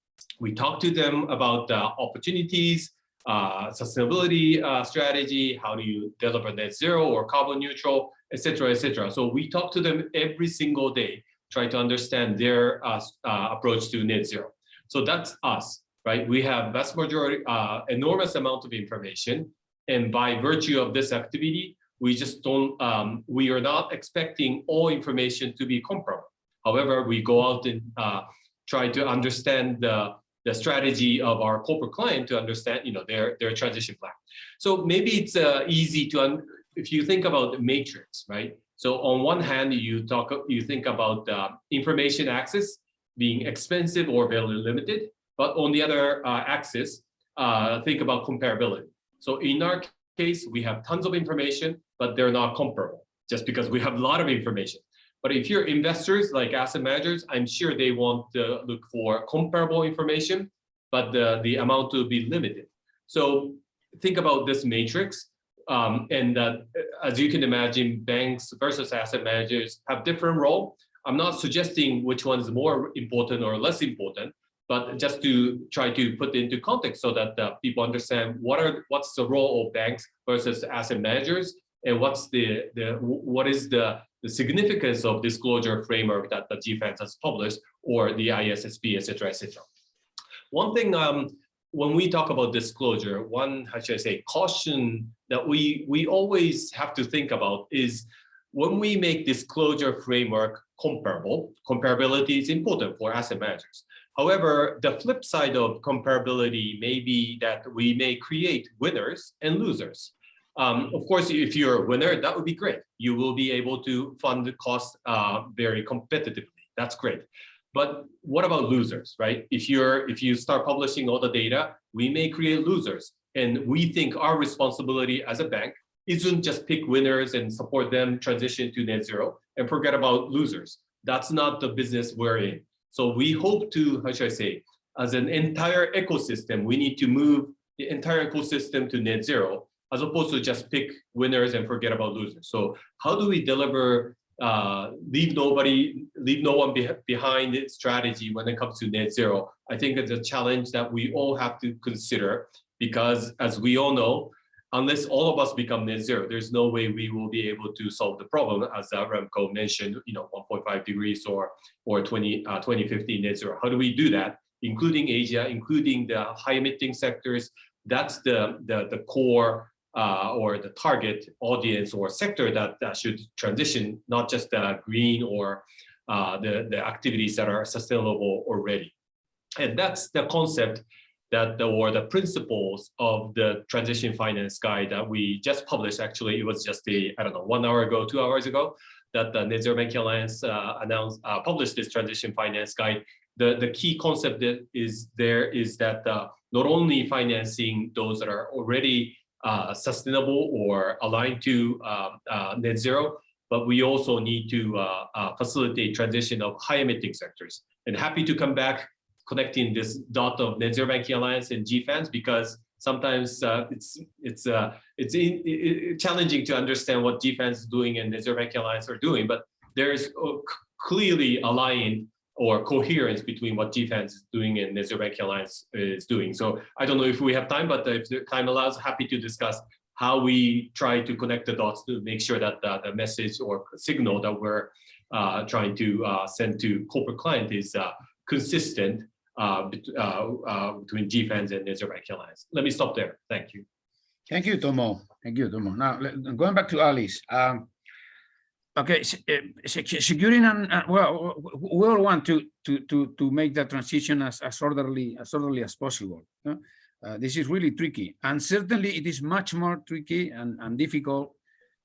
We talk to them about opportunities, sustainability strategy, how do you deliver net zero or carbon neutral, et cetera, et cetera. So we talk to them every single day, try to understand their approach to net zero. So that's us, right? We have vast majority, enormous amount of information. And by virtue of this activity, we just don't, we are not expecting all information to be comparable. However, we go out and try to understand the strategy of our corporate client to understand, you know, their transition plan. So maybe it's easy to, if you think about the matrix, right? So on one hand, you think about information access being expensive or very limited, but on the other axis, think about comparability. So in our case, we have tons of information, but they're not comparable just because we have a lot of information. But if you're investors like asset managers, I'm sure they want to look for comparable information, but the amount will be limited. So think about this matrix. And as you can imagine, banks versus asset managers have different role. I'm not suggesting which one is more important or less important, but just to try to put into context so that people understand what's the role of banks versus asset managers, and what is the significance of disclosure framework that the GFANZ has published, or the ISSB, et cetera, et cetera. One thing, when we talk about disclosure, one, how should I say, caution that we always have to think about is when we make disclosure framework comparable, comparability is important for asset managers. However, the flip side of comparability may be that we may create winners and losers. Of course, if you're a winner, that would be great. You will be able to fund the cost very competitively. That's great. But what about losers, right? If you start publishing all the data, we may create losers. And we think our responsibility as a bank isn't just pick winners and support them transition to net zero and forget about losers. That's not the business we're in. So we hope to, how should I say, as an entire ecosystem, we need to move the entire ecosystem to net zero, as opposed to just pick winners and forget about losers. So how do we deliver, leave no one behind its strategy when it comes to net zero? I think it's a challenge that we all have to consider, because as we all know, unless all of us become net zero, there's no way we will be able to solve the problem, as Remco mentioned, 1.5 degrees or 2050 net zero. How do we do that? Including Asia, including the high emitting sectors. That's the core or the target audience or sector that should transition, not just the green or the activities that are sustainable already. And that's the concept or the principles of the transition finance guide that we just published. Actually, it was just 1 hour ago, 2 hours ago, that the Net Zero Banking Alliance published this transition finance guide. The key concept that is that not only financing those that are already sustainable or aligned to net zero, but we also need to facilitate transition of high emitting sectors. And happy to come back connecting this dot of Net Zero Banking Alliance and GFANZ, because sometimes it's challenging to understand what GFANZ is doing and Net Zero Banking Alliance are doing, but there's clearly aligned or coherence between what GFANZ is doing and NZBA Alliance is doing. So I don't know if we have time, but if the time allows, happy to discuss how we try to connect the dots to make sure that the message or signal that we're trying to send to corporate client is consistent between GFANZ and NZBA Alliance. Let me stop there. Thank you. Thank you, Tomo. Thank you, Tomo. Now, going back to Alice. Okay, securing and well, we all want to make that transition as orderly as possible. This is really tricky, and certainly it is much more tricky and difficult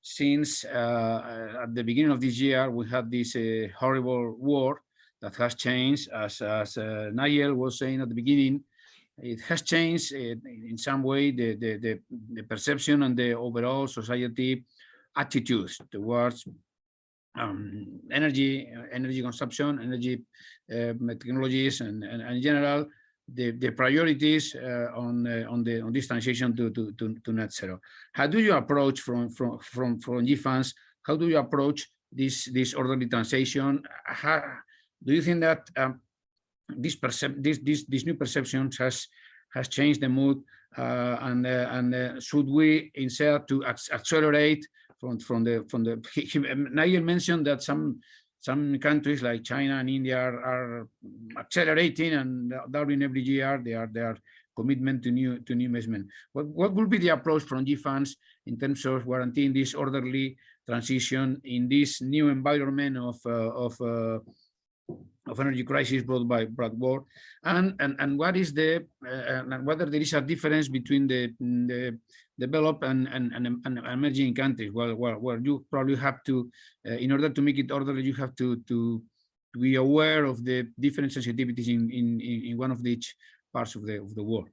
since at the beginning of this year we had this horrible war that has changed, as Nigel was saying at the beginning. It has changed in some way the perception and the overall society attitudes towards energy consumption, energy technologies, and in general the priorities on this transition to net zero. How do you approach from GFANZ? How do you approach this orderly transition? Do you think that this new perceptions has changed the mood, and should we instead to accelerate from the Nigel mentioned that some countries like China and India are accelerating and doubling every year their commitment to new investment. What will be the approach from GFANZ in terms of guaranteeing this orderly transition in this new environment of energy crisis brought by war, and what is the whether there is a difference between the developed and emerging countries? Well, you probably have to, in order to make it orderly, you have to be aware of the different sensitivities in one of each parts of the world.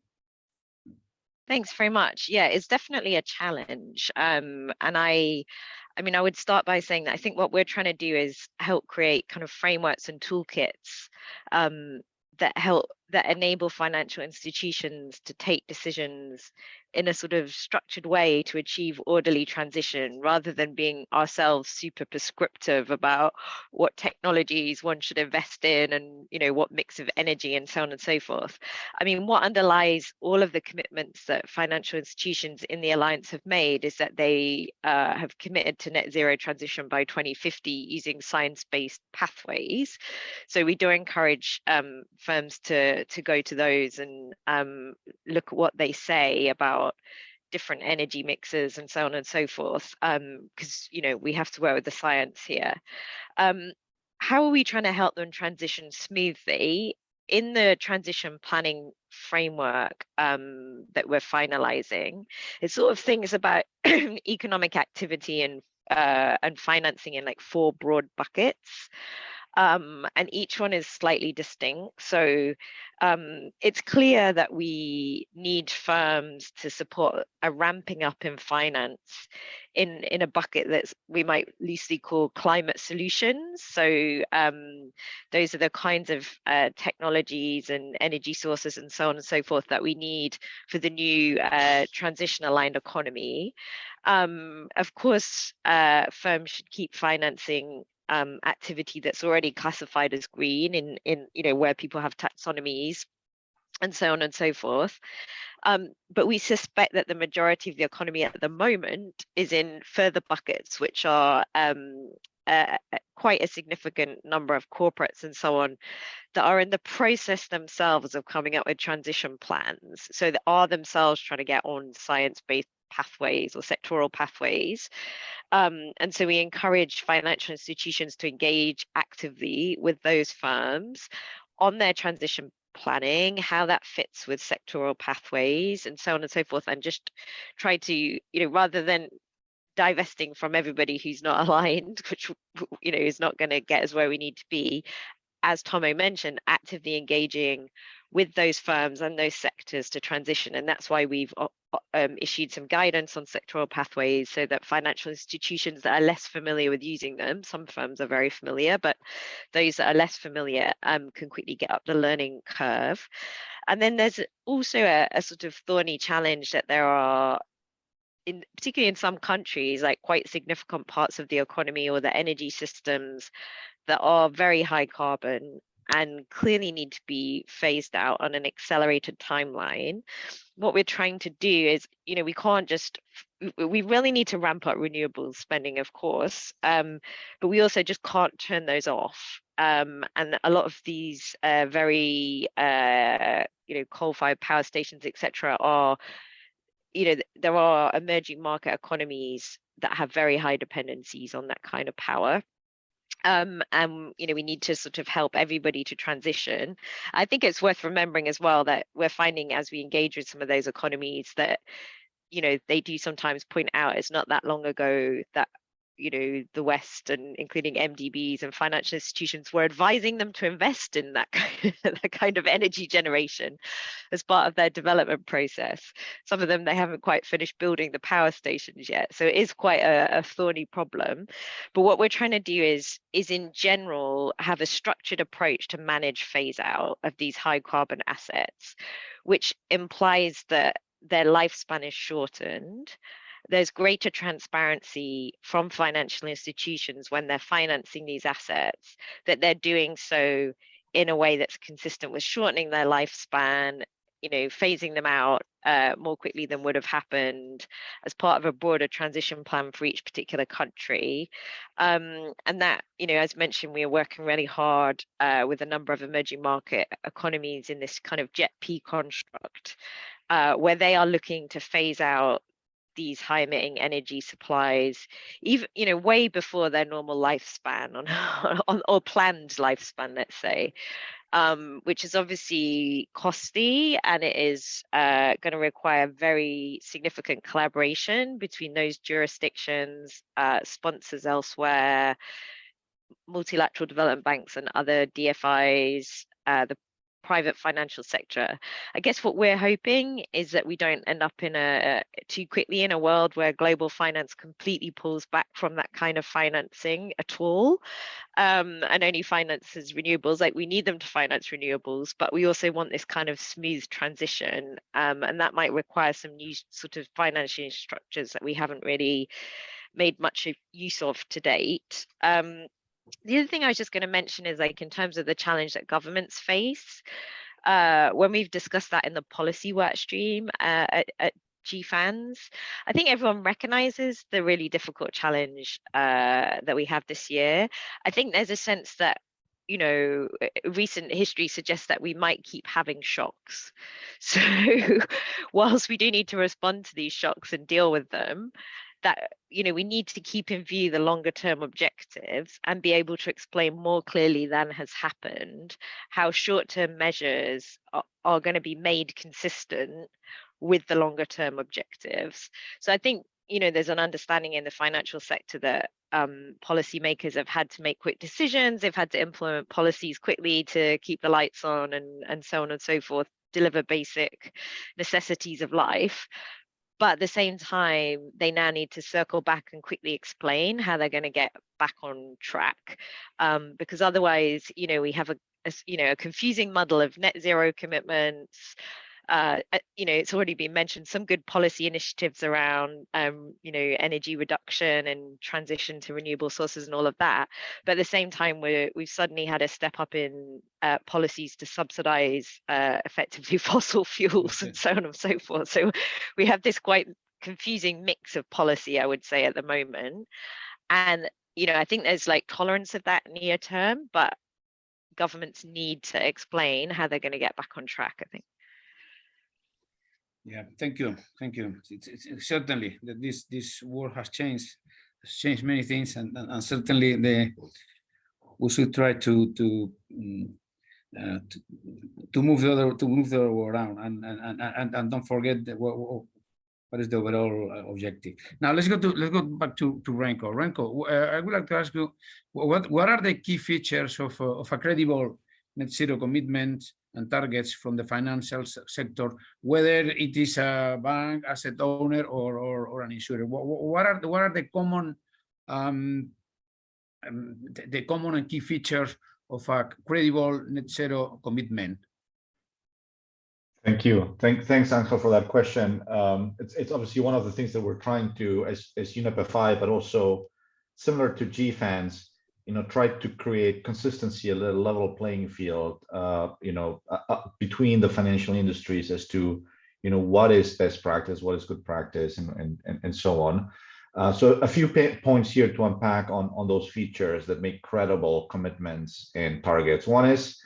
Thanks very much. Yeah, it's definitely a challenge. And I mean, I would start by saying that I think what we're trying to do is help create kind of frameworks and toolkits that enable financial institutions to take decisions in a sort of structured way to achieve orderly transition, rather than being ourselves super prescriptive about what technologies one should invest in and, you know, what mix of energy and so on and so forth. I mean, what underlies all of the commitments that financial institutions in the Alliance have made is that they have committed to net zero transition by 2050 using science-based pathways. So we do encourage firms to go to those and look at what they say about different energy mixes and so on and so forth, because, you know, we have to work with the science here. How are we trying to help them transition smoothly? In the transition planning framework that we're finalizing, it's sort of things about economic activity and financing in like 4 broad buckets. And each one is slightly distinct. So it's clear that we need firms to support a ramping up in finance in a bucket that we might loosely call climate solutions. So those are the kinds of technologies and energy sources and so on and so forth that we need for the new transition aligned economy. Of course, firms should keep financing activity that's already classified as green in you know, where people have taxonomies and so on and so forth. But we suspect that the majority of the economy at the moment is in further buckets, which are quite a significant number of corporates and so on that are in the process themselves of coming up with transition plans. So they are themselves trying to get on science-based pathways or sectoral pathways. And so we encourage financial institutions to engage actively with those firms on their transition planning, how that fits with sectoral pathways and so on and so forth, and just try to, you know, rather than divesting from everybody who's not aligned, which, you know, is not going to get us where we need to be, as Tomo mentioned, actively engaging with those firms and those sectors to transition. And that's why we've issued some guidance on sectoral pathways so that financial institutions that are less familiar with using them, some firms are very familiar, but those that are less familiar can quickly get up the learning curve. And then there's also a sort of thorny challenge that there particularly in some countries, like quite significant parts of the economy or the energy systems that are very high carbon and clearly need to be phased out on an accelerated timeline. What we're trying to do is, we can't just, we really need to ramp up renewables spending, of course, but we also just can't turn those off. And a lot of these very, coal-fired power stations, etc., are, there are emerging market economies that have very high dependencies on that kind of power. And we need to sort of help everybody to transition. I think it's worth remembering as well that we're finding, as we engage with some of those economies, that they do sometimes point out it's not that long ago that the West, and including MDBs and financial institutions, were advising them to invest in that kind of energy generation as part of their development process. Some of them, they haven't quite finished building the power stations yet, so it is quite a thorny problem. But what we're trying to do is in general have a structured approach to manage phase out of these high carbon assets, which implies that their lifespan is shortened. There's greater transparency from financial institutions when they're financing these assets, that they're doing so in a way that's consistent with shortening their lifespan, phasing them out more quickly than would have happened as part of a broader transition plan for each particular country. And that, as mentioned, we are working really hard with a number of emerging market economies in this kind of JET-P construct, where they are looking to phase out these high emitting energy supplies, even way before their normal lifespan or planned lifespan, let's say, which is obviously costly, and it is going to require very significant collaboration between those jurisdictions, sponsors elsewhere, multilateral development banks and other DFIs, the private financial sector. I guess what we're hoping is that we don't end up in too quickly in a world where global finance completely pulls back from that kind of financing at all, and only finances renewables. Like, we need them to finance renewables, but we also want this kind of smooth transition, and that might require some new sort of financing structures that we haven't really made much use of to date. The other thing I was just going to mention is, like, in terms of the challenge that governments face, when we've discussed that in the policy work stream at GFANZ, I think everyone recognizes the really difficult challenge that we have this year. I think there's a sense that, recent history suggests that we might keep having shocks. So whilst we do need to respond to these shocks and deal with them, that we need to keep in view the longer term objectives and be able to explain more clearly than has happened how short-term measures are going to be made consistent with the longer term objectives. So I think there's an understanding in the financial sector that policymakers have had to make quick decisions, they've had to implement policies quickly to keep the lights on and so on and so forth, deliver basic necessities of life. But at the same time, they now need to circle back and quickly explain how they're going to get back on track, because otherwise, we have a confusing muddle of net zero commitments. It's already been mentioned, some good policy initiatives around, energy reduction and transition to renewable sources and all of that. But at the same time, we've suddenly had a step up in policies to subsidize effectively fossil fuels and so on and so forth. So we have this quite confusing mix of policy, I would say, at the moment. And, I think there's like tolerance of that near term, but governments need to explain how they're going to get back on track, I think. Yeah, thank you. It's certainly that this world has changed many things, and certainly we should try to move the other way around, and don't forget what is the overall objective. Now let's go back to Renko. Renko, I would like to ask you, what are the key features of a credible net zero commitment and targets from the financial sector, whether it is a bank, asset owner, or an insurer? What are the common and key features of a credible net zero commitment? Thank you. Thanks, Ángel, for that question. It's obviously one of the things that we're trying to, as UNEP FI, but also similar to GFANZ, try to create consistency, a level playing field, between the financial industries as to, what is best practice, what is good practice, and so on. So a few points here to unpack on those features that make credible commitments and targets. One is,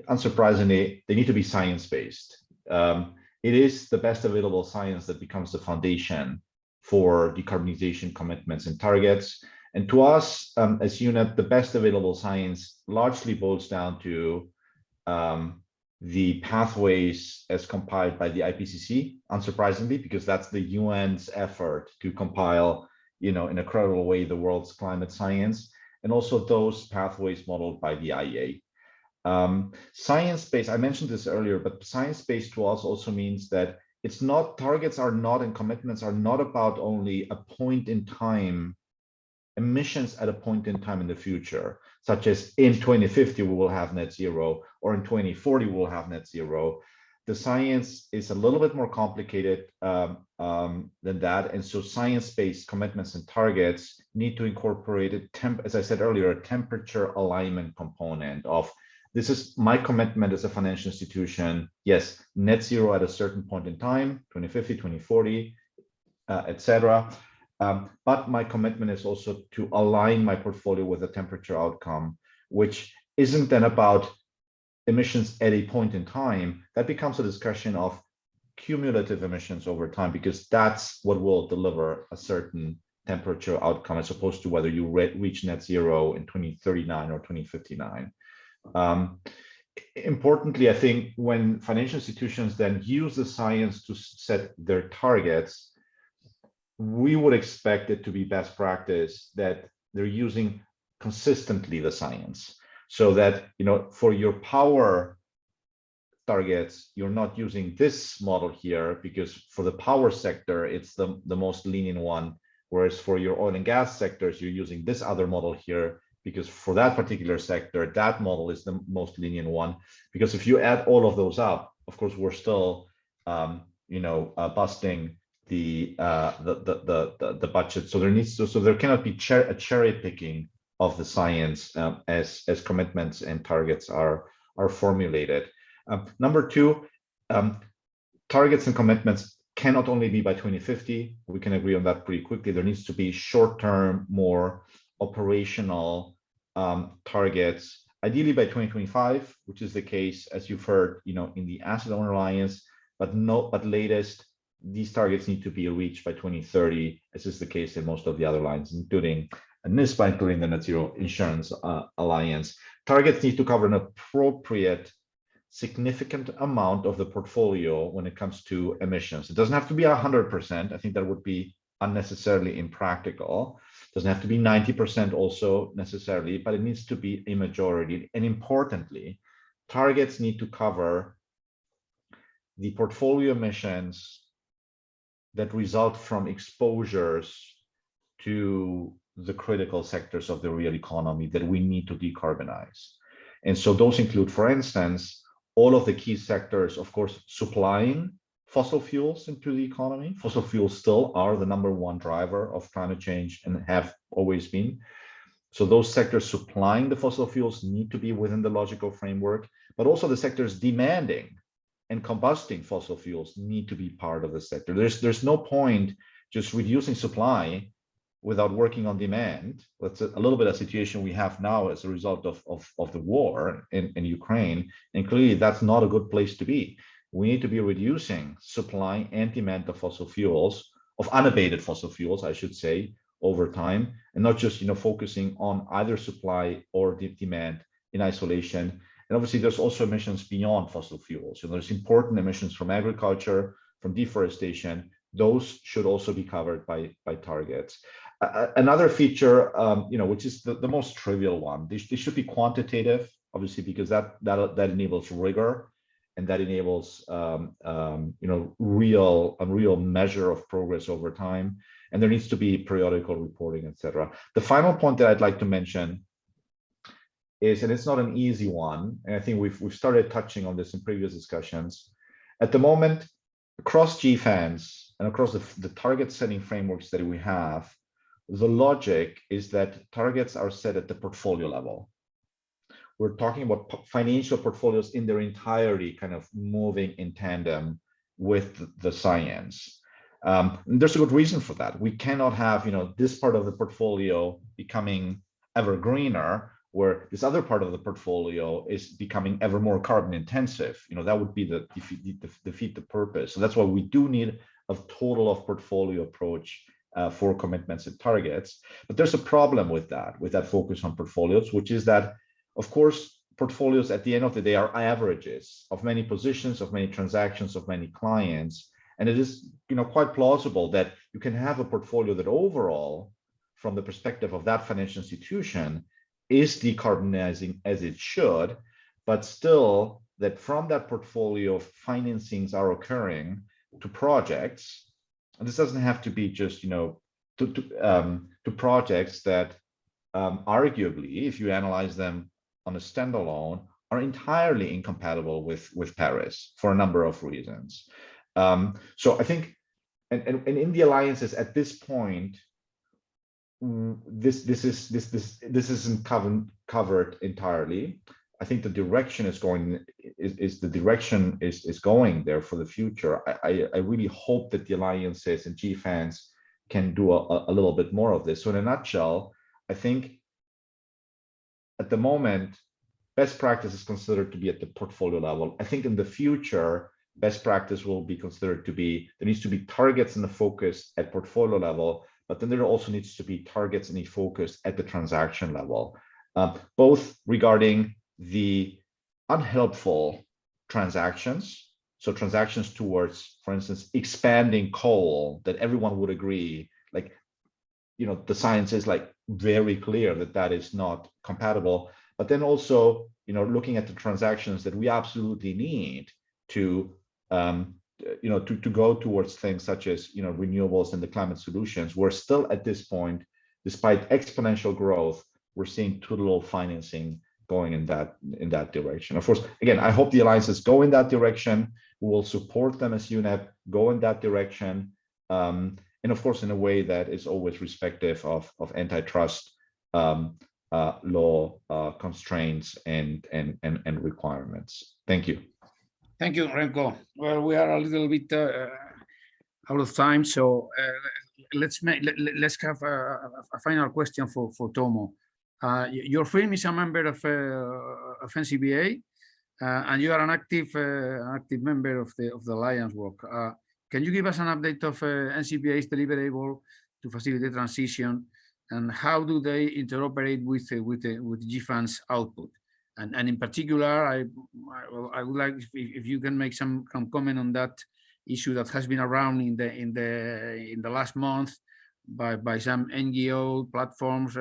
unsurprisingly, they need to be science-based. It is the best available science that becomes the foundation for decarbonization commitments and targets. And to us, as UNEP, the best available science largely boils down to the pathways as compiled by the IPCC, unsurprisingly, because that's the UN's effort to compile, in a credible way, the world's climate science, and also those pathways modeled by the IEA. Science-based, I mentioned this earlier, but science-based to us also means that it's not, targets are not, and commitments are not about only a point in time, emissions at a point in time in the future, such as in 2050 we will have net zero, or in 2040 we'll have net zero. The science is a little bit more complicated than that, and so science-based commitments and targets need to incorporate as I said earlier, a temperature alignment component of, this is my commitment as a financial institution. Yes, net zero at a certain point in time, 2050, 2040, etc. But my commitment is also to align my portfolio with a temperature outcome, which isn't then about emissions at a point in time. That becomes a discussion of cumulative emissions over time, because that's what will deliver a certain temperature outcome, as opposed to whether you reach net zero in 2039 or 2059. Importantly, I think when financial institutions then use the science to set their targets, we would expect it to be best practice that they're using consistently the science, so that, for your power targets, you're not using this model here, because for the power sector, it's the most lenient one, whereas for your oil and gas sectors, you're using this other model here, because for that particular sector, that model is the most lenient one. Because if you add all of those up, of course, we're still, busting the budget. So there cannot be a cherry picking of the science as commitments and targets are formulated. Number two, targets and commitments cannot only be by 2050. We can agree on that pretty quickly. There needs to be short-term, more operational targets, ideally by 2025, which is the case, as you've heard, in the Asset Owner Alliance, but latest, these targets need to be reached by 2030, as is the case in most of the other lines, including NZBA, including the Net Zero Insurance Alliance. Targets need to cover an appropriate, significant amount of the portfolio when it comes to emissions. It doesn't have to be 100%. I think that would be unnecessarily impractical. It doesn't have to be 90% also necessarily, but it needs to be a majority. And importantly, targets need to cover the portfolio emissions that result from exposures to the critical sectors of the real economy that we need to decarbonize. And so those include, for instance, all of the key sectors, of course, supplying fossil fuels into the economy. Fossil fuels still are the #1 driver of climate change and have always been. So those sectors supplying the fossil fuels need to be within the logical framework, but also the sectors demanding and combusting fossil fuels need to be part of the sector. There's no point just reducing supply without working on demand. That's a little bit of a situation we have now as a result of the war in Ukraine. And clearly that's not a good place to be. We need to be reducing supply and demand of fossil fuels, of unabated fossil fuels, I should say, over time, and not just focusing on either supply or demand in isolation. And obviously, there's also emissions beyond fossil fuels. There's important emissions from agriculture, from deforestation. Those should also be covered by targets. Another feature, which is the most trivial one, they should be quantitative, obviously, because that enables rigor, and that enables real measure of progress over time. And there needs to be periodical reporting, etc. The final point that I'd like to mention is, and it's not an easy one, and I think we've started touching on this in previous discussions, At the moment, across GFANZ and across the target setting frameworks that we have, the logic is that targets are set at the portfolio level. We're talking about financial portfolios in their entirety, kind of moving in tandem with the science. And there's a good reason for that. We cannot have, this part of the portfolio becoming ever greener, where this other part of the portfolio is becoming ever more carbon intensive. That would be defeat the purpose. So that's why we do need a total of portfolio approach for commitments and targets. But there's a problem with that focus on portfolios, which is that, of course, portfolios at the end of the day are averages of many positions, of many transactions, of many clients. And it is, quite plausible that you can have a portfolio that overall, from the perspective of that financial institution, is decarbonizing as it should, but still that from that portfolio, financings are occurring to projects. And this doesn't have to be just, to projects that arguably, if you analyze them on a standalone, are entirely incompatible with Paris for a number of reasons. So I think, and in the alliances at this point, this isn't covered entirely. I think the direction is going there for the future. I really hope that the alliances and GFANZ can do a little bit more of this. So in a nutshell, I think at the moment, best practice is considered to be at the portfolio level. I think in the future, best practice will be considered to be, there needs to be targets in the focus at portfolio level, but then there also needs to be targets and a focus at the transaction level, both regarding the unhelpful transactions. So transactions towards, for instance, expanding coal that everyone would agree, the science is very clear that is not compatible. But then also, looking at the transactions that we absolutely need to go towards things such as, renewables and the climate solutions. We're still at this point, despite exponential growth, we're seeing too little financing going in that direction. Of course, again, I hope the alliances go in that direction. We will support them as UNEP, go in that direction. And of course, in a way that is always respective of antitrust law constraints and requirements. Thank you. Thank you, Renko. Well, we are a little bit out of time, so let's have a final question for Tomo. Your firm is a member of NZBA, and you are an active member of the Alliance work. Can you give us an update of NZBA's deliverable to facilitate transition, and how do they interoperate with GFANZ output? And in particular, I would like if you can make some comment on that issue that has been around in the last month by some NGO platforms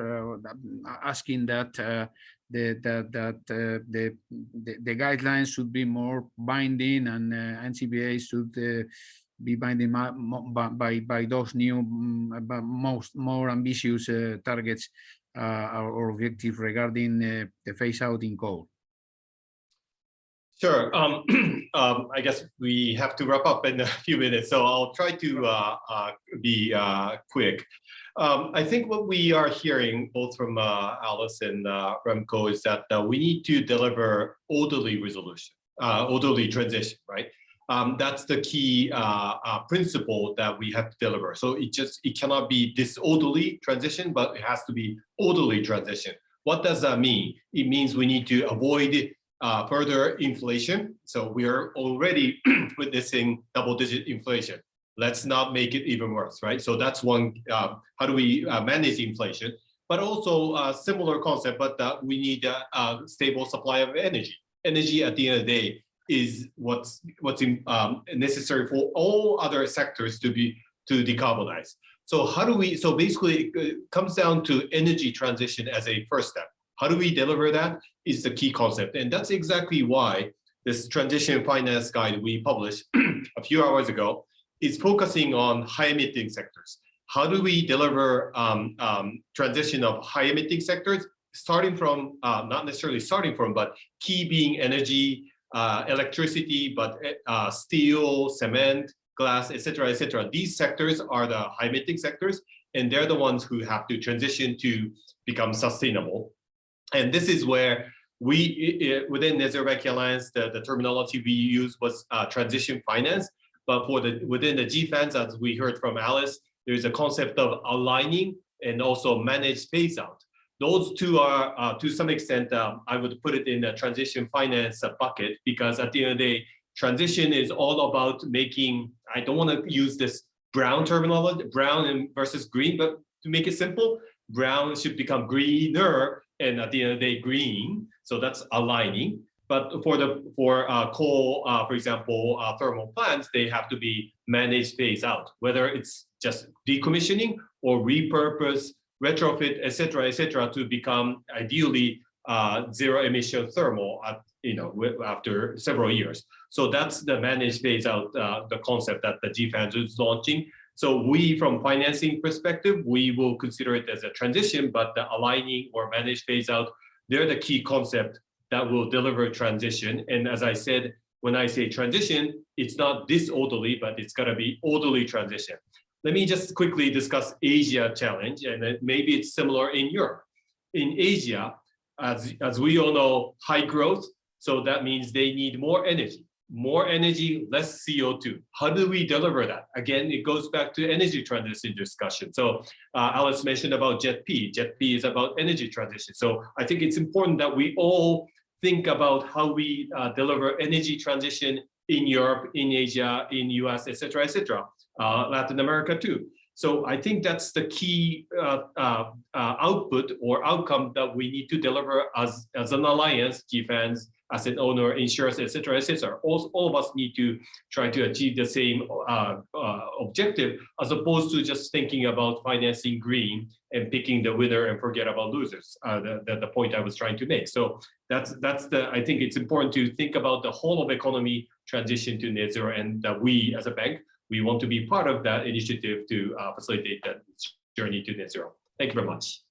asking that the guidelines should be more binding, and NZBA should be binding by those new more ambitious targets or objectives regarding the phase out in coal. Sure. I guess we have to wrap up in a few minutes, so I'll try to be quick. I think what we are hearing both from Alice and Remco is that we need to deliver orderly resolution, orderly transition, right? That's the key principle that we have to deliver. So it cannot be disorderly transition, but it has to be orderly transition. What does that mean? It means we need to avoid further inflation. So we are already witnessing double-digit inflation. Let's not make it even worse, right? So that's one, how do we manage inflation? But also a similar concept, but we need a stable supply of energy. Energy at the end of the day is what's necessary for all other sectors to decarbonize. So how do we, so basically it comes down to energy transition as a first step. How do we deliver that is the key concept. And that's exactly why this transition finance guide we published a few hours ago is focusing on high emitting sectors. How do we deliver transition of high emitting sectors, starting from, not necessarily starting from, but key being energy, electricity, but steel, cement, glass, etc., etc. These sectors are the high emitting sectors, and they're the ones who have to transition to become sustainable. And this is where we, within NZBA Alliance, the terminology we use was transition finance. But for within the GFANZ, as we heard from Alice, there's a concept of aligning and also managed phase out. Those two are, to some extent, I would put it in the transition finance bucket, because at the end of the day, transition is all about making, I don't want to use this brown terminology, brown versus green, but to make it simple, brown should become greener, and at the end of the day, green. So that's aligning. But for coal, for example, thermal plants, they have to be managed phase out, whether it's just decommissioning or repurpose, retrofit, etc., to become ideally zero emission thermal, after several years. So that's the managed phase out, the concept that the GFANZ is launching. So we, from financing perspective, we will consider it as a transition, but the aligning or managed phase out, they're the key concept that will deliver transition. And as I said, when I say transition, it's not disorderly, but it's got to be orderly transition. Let me just quickly discuss Asia challenge, and maybe it's similar in Europe. In Asia, as we all know, high growth, so that means they need more energy, less CO2. How do we deliver that? Again, it goes back to energy transition discussion. So Alice mentioned about JET-P. JET-P is about energy transition. So I think it's important that we all think about how we deliver energy transition in Europe, in Asia, in US, etc., Latin America too. So I think that's the key output or outcome that we need to deliver as an alliance, GFANZ, asset owner, insurance, etc., All of us need to try to achieve the same objective, as opposed to just thinking about financing green and picking the winner and forget about losers. The point I was trying to make. So I think it's important to think about the whole of economy transition to net zero, and that we as a bank, we want to be part of that initiative to facilitate that journey to net zero. Thank you very much.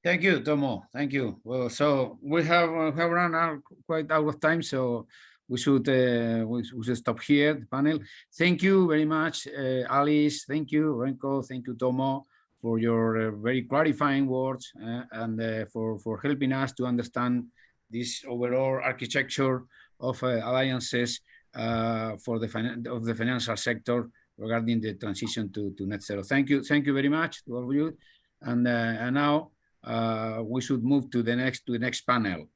Thank you, Tomo. Thank you. Well, so we have run out quite out of time, so we should stop here the panel. Thank you very much, Alice. Thank you, Renko. Thank you, Tomo, for your very clarifying words and for helping us to understand this overall architecture of alliances for the financial sector regarding the transition to net zero. Thank you very much to all of you. And now we should move to the next panel.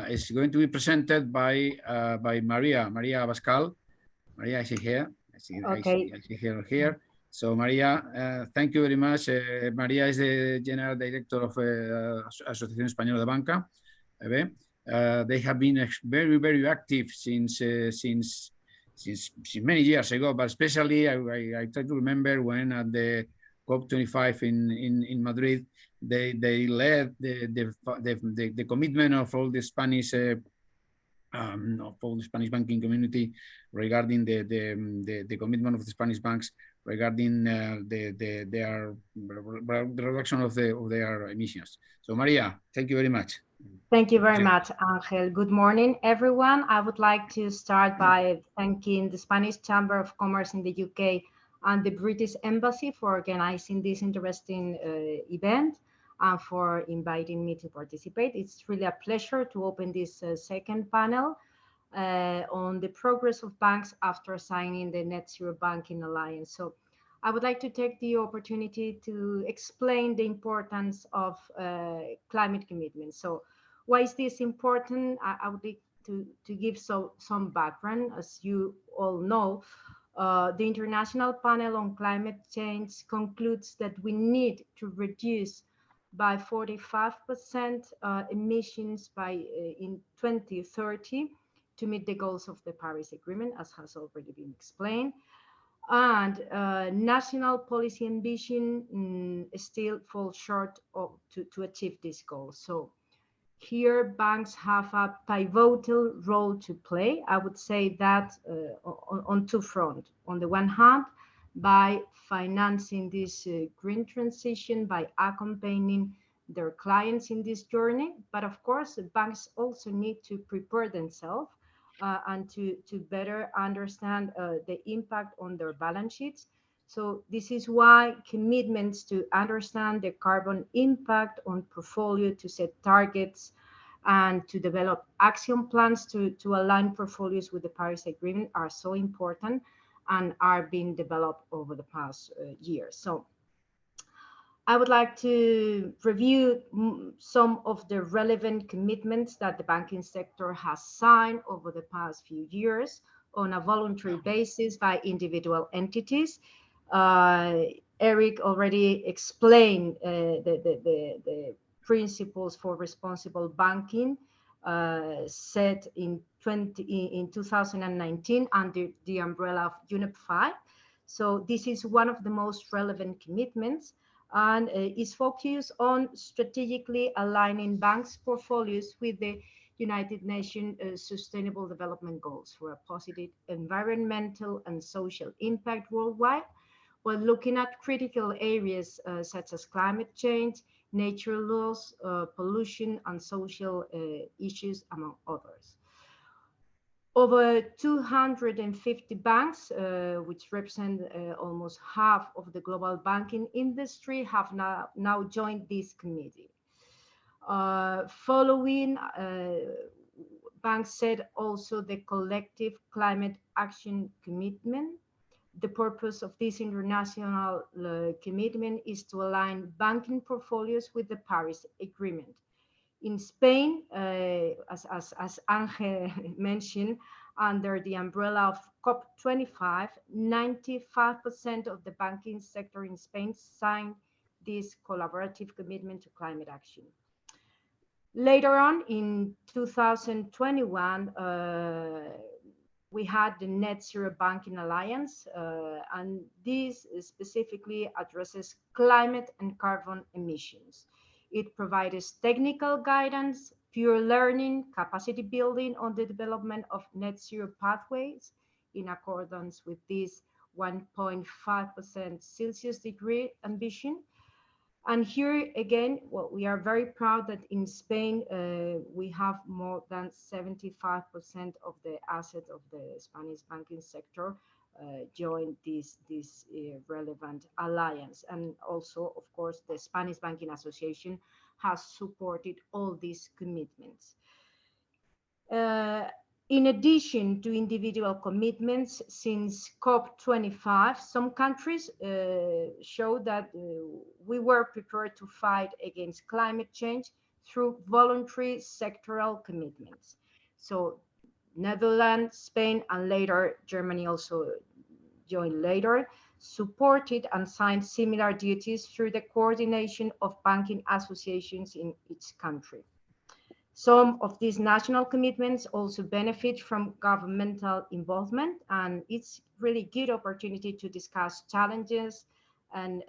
It's going to be presented by Maria Abascal. Maria, I see here. I see her here. So Maria, thank you very much. Maria is the General Director of Asociación Española de Banca. They have been very, very active since many years ago, but especially I try to remember when at the COP27 in Madrid, they led the commitment of all the Spanish banking community regarding the commitment of the Spanish banks regarding the reduction of their emissions. So Maria, thank you very much. Thank you very much, Angel. Good morning, everyone. I would like to start by thanking the Spanish Chamber of Commerce in the UK and the British Embassy for organizing this interesting event and for inviting me to participate. It's really a pleasure to open this second panel on the progress of banks after signing the Net Zero Banking Alliance. So I would like to take the opportunity to explain the importance of climate commitment. So why is this important? I would like to give some background. As you all know, the International Panel on Climate Change concludes that we need to reduce by 45% emissions in 2030 to meet the goals of the Paris Agreement, as has already been explained. And national policy ambition still falls short to achieve this goal. So here banks have a pivotal role to play. I would say that on two fronts. On the one hand, by financing this green transition, by accompanying their clients in this journey. But of course, banks also need to prepare themselves and to better understand the impact on their balance sheets. So this is why commitments to understand the carbon impact on portfolio, to set targets, and to develop action plans to align portfolios with the Paris Agreement are so important and are being developed over the past years. So I would like to review some of the relevant commitments that the banking sector has signed over the past few years on a voluntary basis by individual entities. Eric already explained the principles for responsible banking set in 2019 under the umbrella of UNEP FI. So this is one of the most relevant commitments, and is focused on strategically aligning banks' portfolios with the United Nations Sustainable Development Goals for a positive environmental and social impact worldwide, while looking at critical areas such as climate change, nature loss, pollution, and social issues, among others. Over 250 banks, which represent almost half of the global banking industry, have now joined this committee. Following, banks set also the collective climate action commitment. The purpose of this international commitment is to align banking portfolios with the Paris Agreement. In Spain, as Ángel mentioned, under the umbrella of COP25, 95% of the banking sector in Spain signed this collaborative commitment to climate action. Later on, in 2021, we had the Net Zero Banking Alliance, and this specifically addresses climate and carbon emissions. It provides technical guidance, peer learning, capacity building on the development of net zero pathways in accordance with this 1.5% Celsius degree ambition. And here again, well, we are very proud that in Spain, we have more than 75% of the assets of the Spanish banking sector join this relevant alliance. And also, of course, the Spanish Banking Association has supported all these commitments. In addition to individual commitments, since COP25, some countries showed that we were prepared to fight against climate change through voluntary sectoral commitments. So Netherlands, Spain, and later Germany also joined later, supported and signed similar duties through the coordination of banking associations in each country. Some of these national commitments also benefit from governmental involvement, and it's really good opportunity to discuss challenges and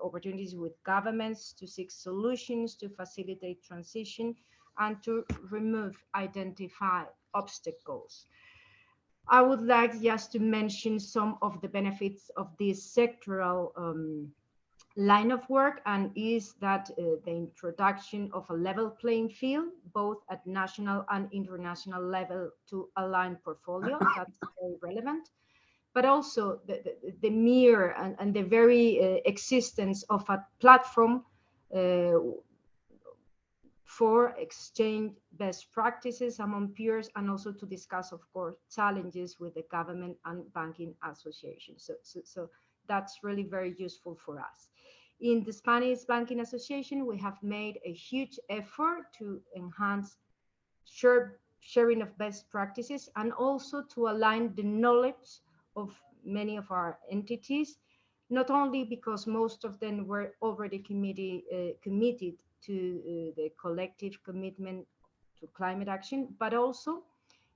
opportunities with governments to seek solutions to facilitate transition and to remove identified obstacles. I would like just to mention some of the benefits of this sectoral line of work, and is that the introduction of a level playing field, both at national and international level, to align portfolio. That's very relevant. But also the mere and the very existence of a platform for exchange best practices among peers, and also to discuss, of course, challenges with the government and banking associations. So that's really very useful for us. In the Spanish Banking Association, we have made a huge effort to enhance sharing of best practices, and also to align the knowledge of many of our entities, not only because most of them were already committed to the collective commitment to climate action, but also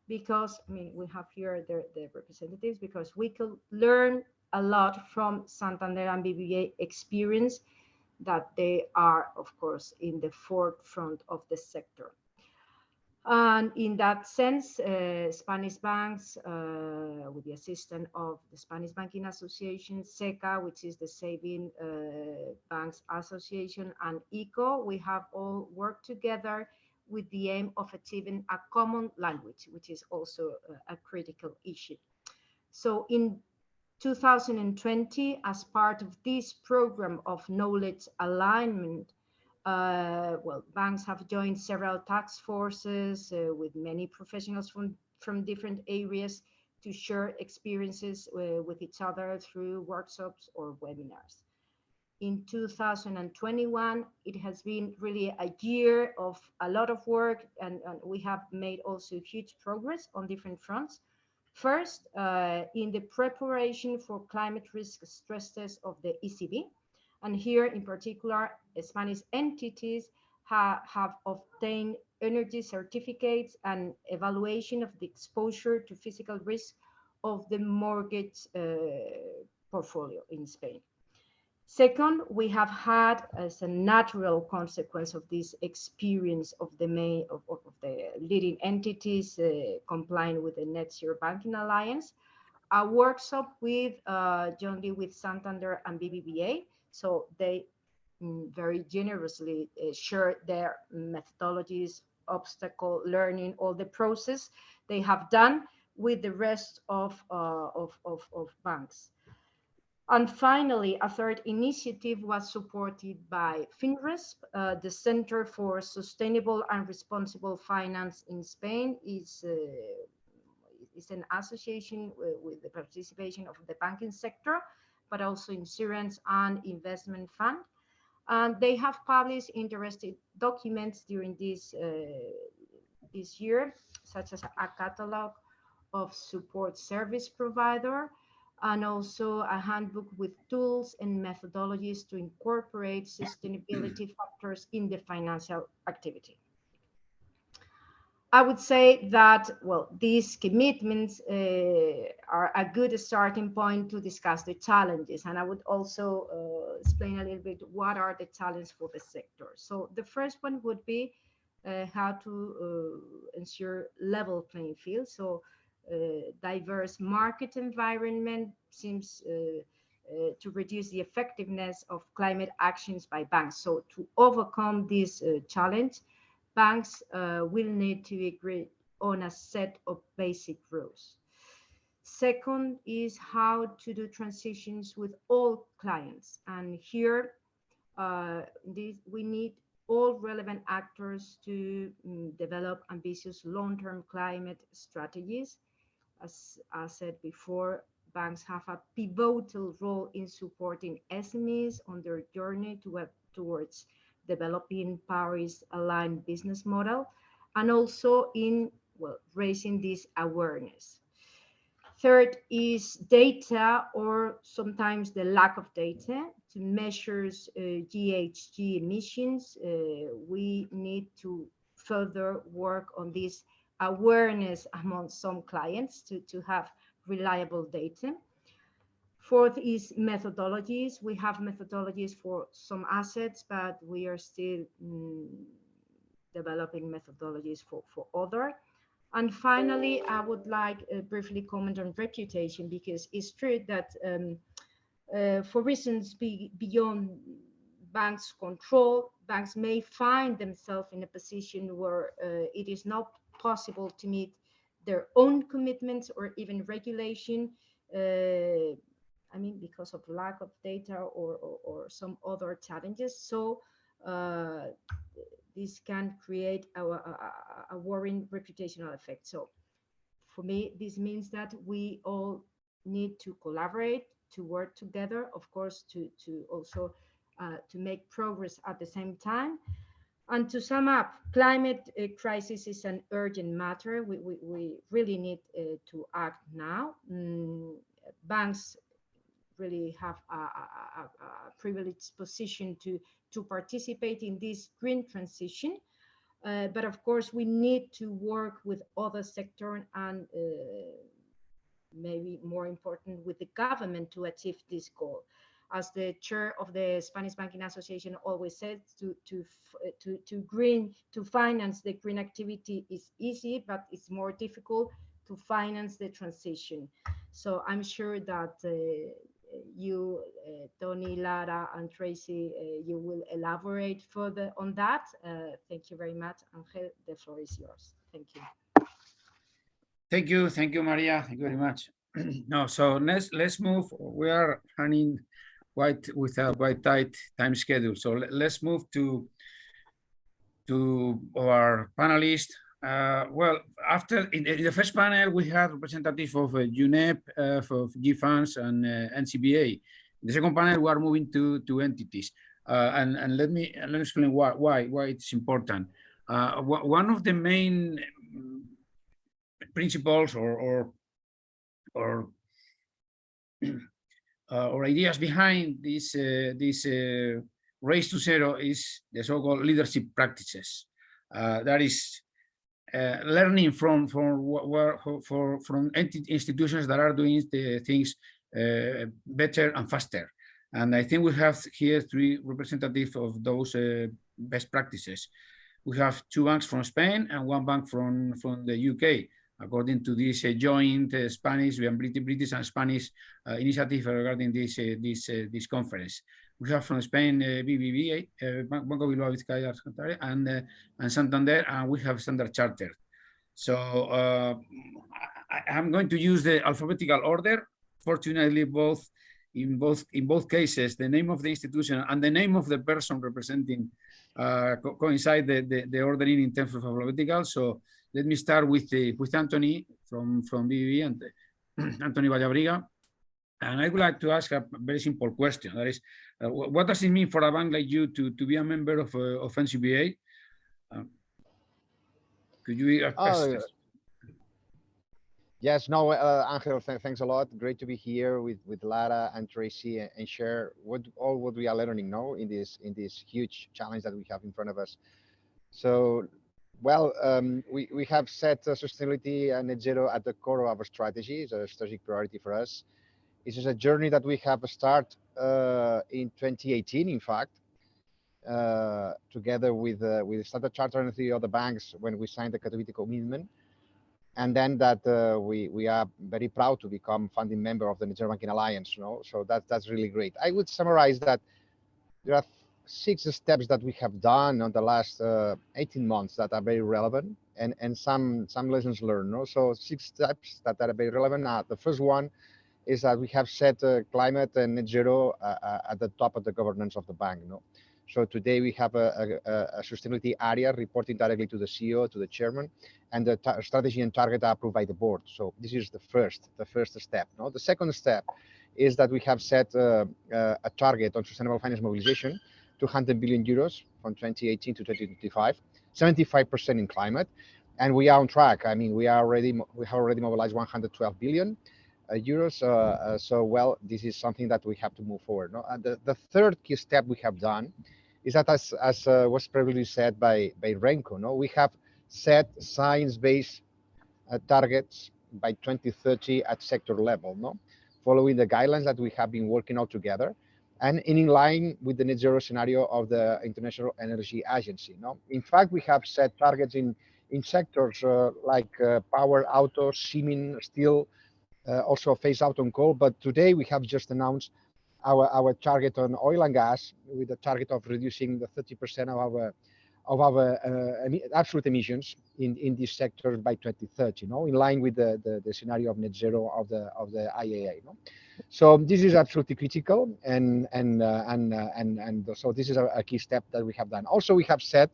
because, I mean, we have here the representatives, because we could learn a lot from Santander and BBVA experience, that they are, of course, in the forefront of the sector. And in that sense, Spanish banks, with the assistance of the Spanish Banking Association, SECA, which is the Saving Banks Association, and ICO, we have all worked together with the aim of achieving a common language, which is also a critical issue. So in 2020, as part of this program of knowledge alignment, banks have joined several task forces with many professionals from different areas to share experiences with each other through workshops or webinars. In 2021, it has been really a year of a lot of work, and we have made also huge progress on different fronts. First, in the preparation for climate risk stress test of the ECB, and here in particular, Spanish entities have obtained energy certificates and evaluation of the exposure to physical risk of the mortgage portfolio in Spain. Second, we have had, as a natural consequence of this experience of the leading entities complying with the Net Zero Banking Alliance, a workshop with jointly with Santander and BBVA. So they very generously share their methodologies, obstacle learning, all the process they have done with the rest of banks. And finally, a third initiative was supported by FINRESP. The Center for Sustainable and Responsible Finance in Spain is an association with the participation of the banking sector, but also insurance and investment fund. And they have published interesting documents during this year, such as a catalog of support service provider, and also a handbook with tools and methodologies to incorporate sustainability factors in the financial activity. I would say that, well, these commitments are a good starting point to discuss the challenges. And I would also explain a little bit what are the challenges for the sector. So the first one would be how to ensure level playing field. So diverse market environment seems to reduce the effectiveness of climate actions by banks. So to overcome this challenge, banks will need to agree on a set of basic rules. Second is how to do transitions with all clients. And here, we need all relevant actors to develop ambitious long-term climate strategies. As I said before, banks have a pivotal role in supporting SMEs on their journey towards developing Paris-aligned business model, and also in, well, raising this awareness. Third is data, or sometimes the lack of data, to measure GHG emissions. We need to further work on this awareness among some clients to have reliable data. Fourth is methodologies. We have methodologies for some assets, but we are still developing methodologies for other. And finally, I would like briefly comment on reputation, because it's true that for reasons beyond banks' control, banks may find themselves in a position where it is not possible to meet their own commitments or even regulation, I mean, because of lack of data or some other challenges. So this can create a worrying reputational effect. So for me, this means that we all need to collaborate, to work together, of course, to also to make progress at the same time. And to sum up, climate crisis is an urgent matter. We really need to act now. Banks really have a privileged position to participate in this green transition. But of course, we need to work with other sectors and maybe more important, with the government to achieve this goal. As the chair of the Spanish Banking Association always says, to finance the green activity is easy, but it's more difficult to finance the transition. So I'm sure that you, Tony, Lara, and Tracy, you will elaborate further on that. Thank you very much. Ángel, the floor is yours. Thank you. Thank you, Maria. Thank you very much. No, so let's move. We are running with a quite tight time schedule. So let's move to our panelists. Well, after in the first panel, we had representative of UNEP, of GFANZ and NZBA. In the second panel, we are moving to entities. And let me explain why it's important. One of the main principles or ideas behind this race to zero is the so-called leadership practices. That is learning from institutions that are doing the things better and faster. And I think we have here 3 representatives of those best practices. We have 2 banks from Spain and 1 bank from the UK, according to this joint Spanish and British and Spanish initiative regarding this conference. We have from Spain BBVA, Banco and Santander, and we have Standard Chartered. So I'm going to use the alphabetical order. Fortunately, in both cases, the name of the institution and the name of the person representing coincide the ordering in terms of alphabetical. So let me start with Antoni from BBVA, and Antoni BALLABRIGA. And I would like to ask a very simple question. That is, what does it mean for a bank like you to be a member of NZBA? Could you Yes, no, Ángel, thanks a lot. Great to be here with Lara and Tracy and share what we are learning now in this huge challenge that we have in front of us. So, well, we have set sustainability and net zero at the core of our strategy. It's a strategic priority for us. It is a journey that we have started in 2018, in fact, together with Standard Chartered and 3 other banks when we signed the credibility commitment. And then that we are very proud to become founding member of the Net Zero Banking Alliance. You know? So that's really great. I would summarize that there are 6 steps that we have done on the last 18 months that are very relevant, and some lessons learned. You know? So 6 steps that are very relevant. The first one is that we have set climate and net zero at the top of the governance of the bank. You know? So today we have a sustainability area reporting directly to the CEO, to the chairman, and the strategy and target are approved by the board. So this is the first step. No? The second step is that we have set a target on sustainable finance mobilization, 200 billion euros from 2018 to 2025, 75% in climate, and we are on track. I mean, we have already mobilized 112 billion euros. So well, this is something that we have to move forward. No? And the third key step we have done is that, as was previously said by Renko, no, we have set science-based targets by 2030 at sector level, no, following the guidelines that we have been working out together, and in line with the net zero scenario of the International Energy Agency. No, in fact, we have set targets in sectors like power, auto, cement, steel, also phase out on coal. But today we have just announced our target on oil and gas, with a target of reducing the 30% of our absolute emissions in this sector by 2030. No, in line with the scenario of net zero of the IEA. No? So this is absolutely critical, and so this is a key step that we have done. Also, we have set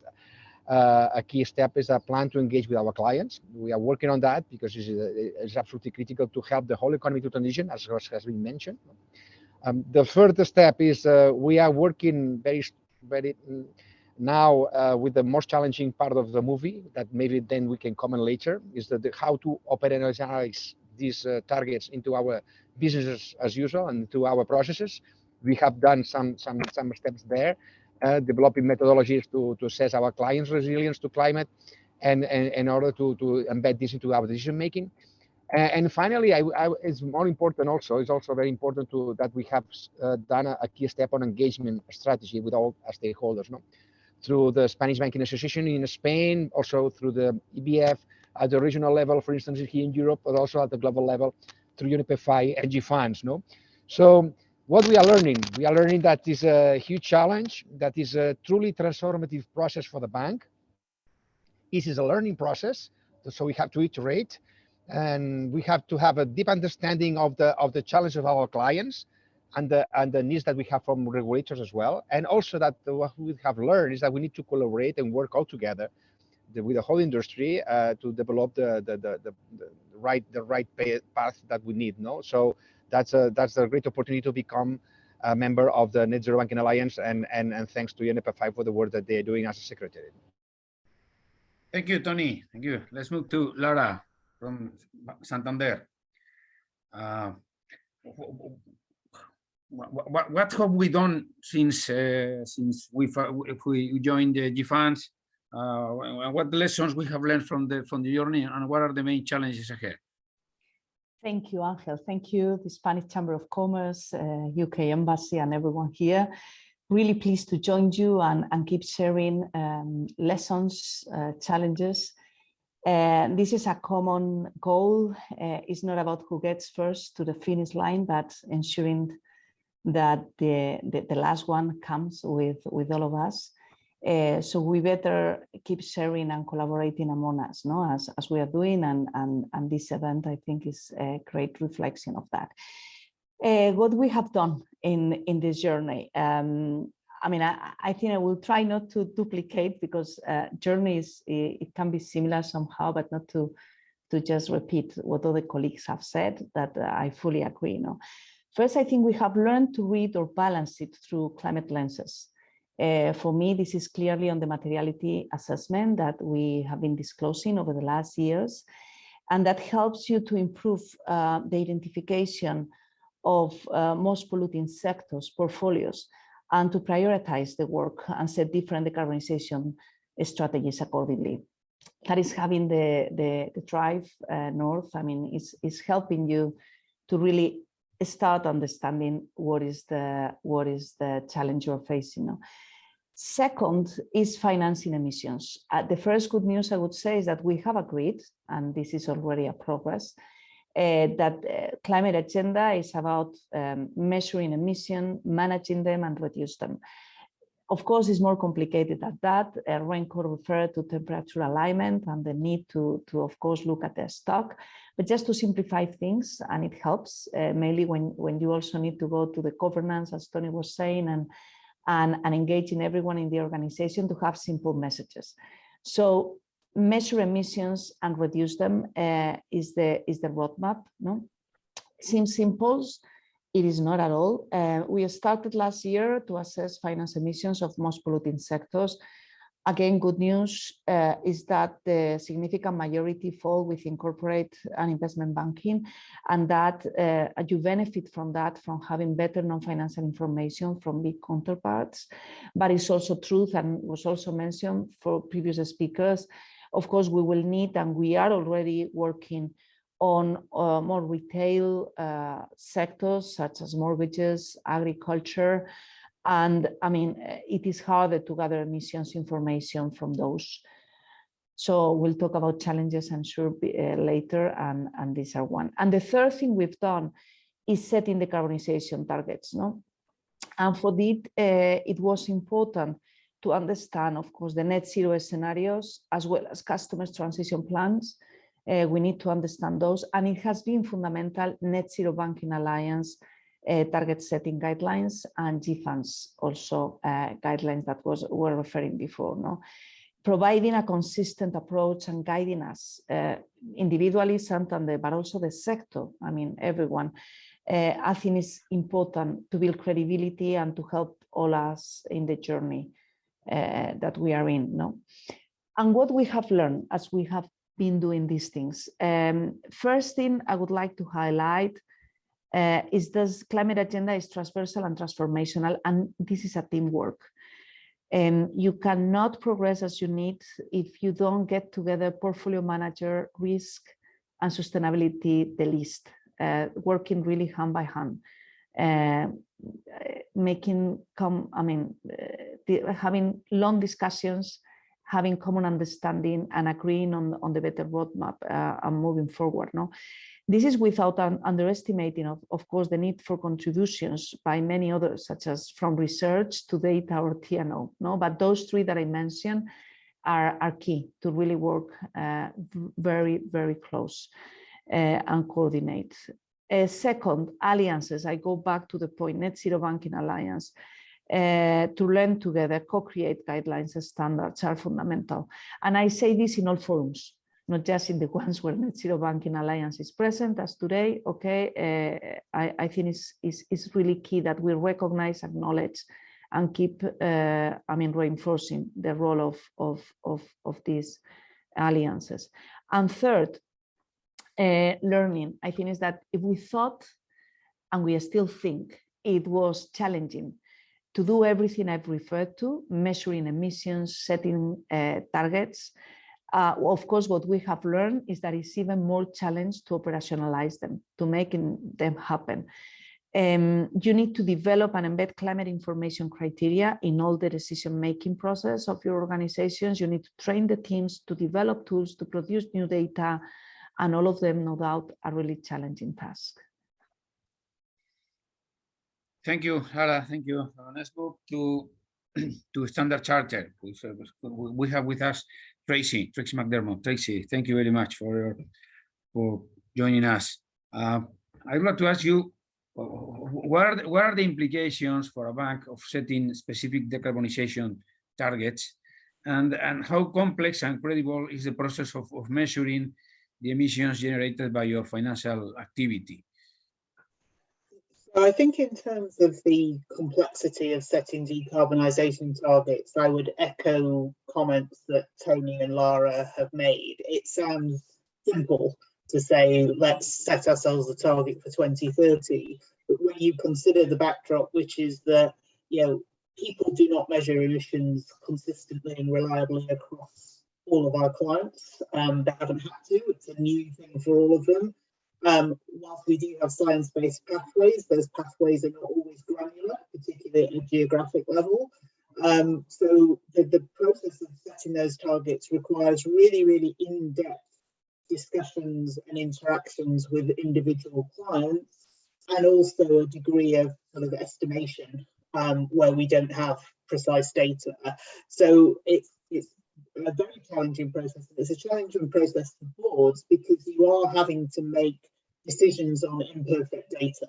a key step is a plan to engage with our clients. We are working on that because it's absolutely critical to help the whole economy to transition, as has been mentioned. The further step is we are working very now with the most challenging part of the movie that maybe then we can comment later, is how to operationalize these targets into our business as usual and to our processes. We have done some steps there, developing methodologies to assess our clients' resilience to climate, and in order to embed this into our decision making. And finally, it's more important also, it's also very important that we have done a key step on engagement strategy with all our stakeholders, no? Through the Spanish Banking Association in Spain, also through the EBF at the regional level, for instance, here in Europe, but also at the global level through UNEP FI and GFANZ, no? So what we are learning that is a huge challenge, that is a truly transformative process for the bank. It is a learning process, so we have to iterate, and we have to have a deep understanding of the challenge of our clients and the needs that we have from regulators as well. And also that what we have learned is that we need to collaborate and work all together with the whole industry to develop the right path that we need. No, so that's a great opportunity to become a member of the Net Zero Banking Alliance, and thanks to UNEP FI for the work that they're doing as a secretary. Thank you, Tony. Thank you. Let's move to Lara from Santander. What have we done since we joined the GFANZ? What lessons we have learned from the journey, and what are the main challenges ahead? Thank you, Ángel. Thank you, the Spanish Chamber of Commerce, UK Embassy, and everyone here. Really pleased to join you and keep sharing lessons, challenges. This is a common goal. It's not about who gets first to the finish line, but ensuring that the last one comes with all of us. So we better keep sharing and collaborating among us, no? As we are doing, and this event, I think, is a great reflection of that. What we have done in this journey, I mean, I think I will try not to duplicate, because journeys, it can be similar somehow, but not to just repeat what other colleagues have said, that I fully agree. No? First, I think we have learned to read or balance it through climate lenses. For me, this is clearly on the materiality assessment that we have been disclosing over the last years, and that helps you to improve the identification of most polluting sectors, portfolios, and to prioritize the work and set different decarbonization strategies accordingly. That is having the drive north. I mean, is helping you to really start understanding what is the challenge you're facing. No? Second is financing emissions. The first good news I would say is that we have agreed, and this is already a progress, that climate agenda is about measuring emission, managing them, and reduce them. Of course, it's more complicated than that. Renko referred to temperature alignment and the need to of course, look at the stock. But just to simplify things, and it helps, mainly when you also need to go to the governance, as Tony was saying, and engaging everyone in the organization to have simple messages. So measure emissions and reduce them is the roadmap. No? Seems simple. It is not at all. We started last year to assess finance emissions of most polluting sectors. Again, good news is that the significant majority fall within corporate and investment banking, and that you benefit from that, from having better non-financial information from big counterparts. But it's also truth, and was also mentioned for previous speakers. Of course, we will need, and we are already working on more retail sectors such as mortgages, agriculture, and I mean, it is harder to gather emissions information from those. So we'll talk about challenges, I'm sure, later, and these are one. And the third thing we've done is setting decarbonization targets. No? And for that, it was important to understand, of course, the net zero scenarios as well as customers' transition plans. We need to understand those, and it has been fundamental. Net Zero Banking Alliance target setting guidelines, and GFANZ also guidelines that were referring before. No, providing a consistent approach and guiding us individually, Santander, but also the sector. I mean, everyone. I think it's important to build credibility and to help all us in the journey that we are in. No, and what we have learned as we have been doing these things. First thing I would like to highlight is this climate agenda is transversal and transformational, and this is a teamwork. You cannot progress as you need if you don't get together portfolio manager, risk, and sustainability, the list, working really hand by hand, having long discussions, having common understanding and agreeing on the better roadmap and moving forward. No, this is without underestimating, of course, the need for contributions by many others, such as from research to data or TNO. No, but those three that I mentioned are key to really work very, very close and coordinate. Second, alliances. I go back to the point, Net Zero Banking Alliance. To learn together, co-create guidelines and standards are fundamental. And I say this in all forums, not just in the ones where Net Zero Banking Alliance is present as today. Okay, I think it's really key that we recognize, acknowledge, and keep, reinforcing the role of these alliances. And third, learning. I think is that if we thought, and we still think, it was challenging to do everything I've referred to, measuring emissions, setting targets. Of course, what we have learned is that it's even more challenging to operationalize them, to making them happen. You need to develop and embed climate information criteria in all the decision-making process of your organizations. You need to train the teams to develop tools to produce new data, and all of them, no doubt, are really challenging tasks. Thank you, Lara. Thank you. Let's go to Standard Chartered. We have with us Tracy McDermott. Tracy, thank you very much for joining us. I would like to ask you, what are the implications for a bank of setting specific decarbonization targets, and how complex and credible is the process of measuring the emissions generated by your financial activity? So I think in terms of the complexity of setting decarbonisation targets, I would echo comments that Tony and Lara have made. It sounds simple to say, let's set ourselves a target for 2030. But when you consider the backdrop, which is that, people do not measure emissions consistently and reliably across all of our clients. They haven't had to. It's a new thing for all of them. Whilst we do have science-based pathways, those pathways are not always granular, particularly at a geographic level. So the process of setting those targets requires really, really in-depth discussions and interactions with individual clients, and also a degree of sort of estimation where we don't have precise data. So it's a very challenging process. It's a challenging process for boards because you are having to make decisions on imperfect data,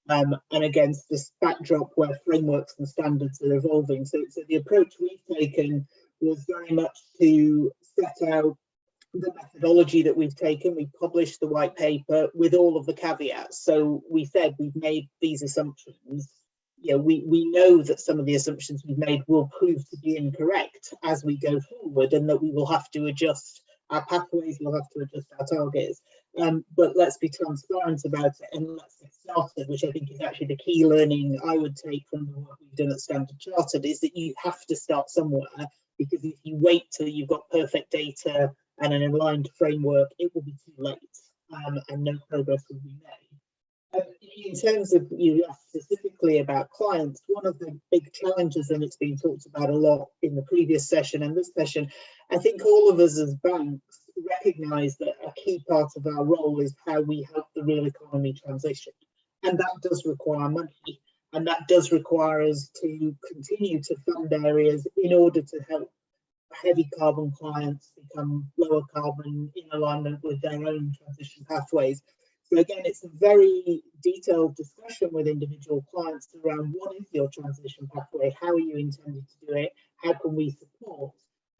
and against this backdrop where frameworks and standards are evolving. So the approach we've taken was very much to set out the methodology that we've taken. We published the white paper with all of the caveats. So we said we've made these assumptions. We know that some of the assumptions we've made will prove to be incorrect as we go forward, and that we will have to adjust our pathways, we'll have to adjust our targets. But let's be transparent about it and let's get started, which I think is actually the key learning I would take from the work we've done at Standard Chartered, is that you have to start somewhere, because if you wait till you've got perfect data and an aligned framework, it will be too late, and no progress will be made. In terms of, you asked specifically about clients, one of the big challenges, and it's been talked about a lot in the previous session and this session, I think all of us as banks recognise that a key part of our role is how we help the real economy transition. And that does require money, and that does require us to continue to fund areas in order to help heavy carbon clients become lower carbon in alignment with their own transition pathways. So again, it's a very detailed discussion with individual clients around what is your transition pathway, how are you intending to do it, how can we support?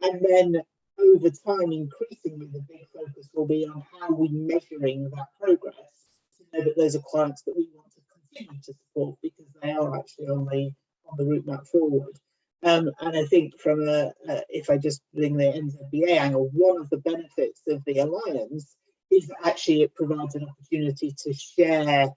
And then over time, increasingly, the big focus will be on how we're measuring that progress to know that those are clients that we want to continue to support, because they are actually on the route map forward. And I think from if I just bring the NZBA angle, one of the benefits of the alliance is that actually it provides an opportunity to share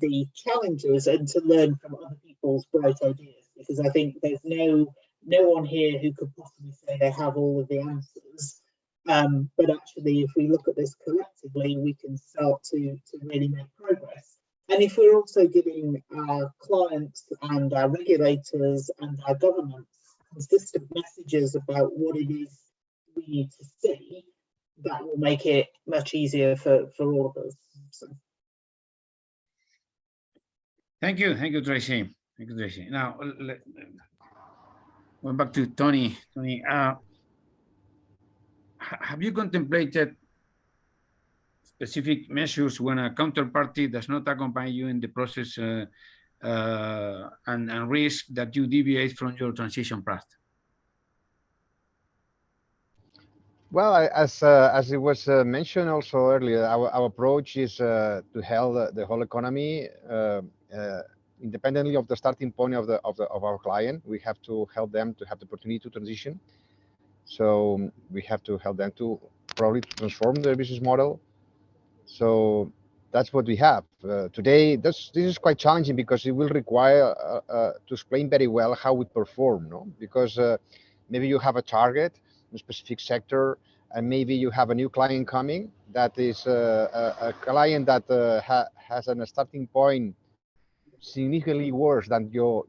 the challenges and to learn from other people's bright ideas, because I think there's no one here who could possibly say they have all of the answers. But actually, if we look at this collectively, we can start to really make progress. And if we're also giving our clients and our regulators and our governments consistent messages about what it is we need to see, that will make it much easier for all of us. So. Thank you, Tracy. Thank you, Tracy. Now, going back to Tony. Tony, have you contemplated specific measures when a counterparty does not accompany you in the process and risk that you deviate from your transition path? Well, as it was mentioned also earlier, our approach is to help the whole economy independently of the starting point of our client. We have to help them to have the opportunity to transition. So we have to help them to probably transform their business model. So that's what we have today. This is quite challenging because it will require to explain very well how we perform, no? Because maybe you have a target in a specific sector, and maybe you have a new client coming that is a client that has a starting point significantly worse than your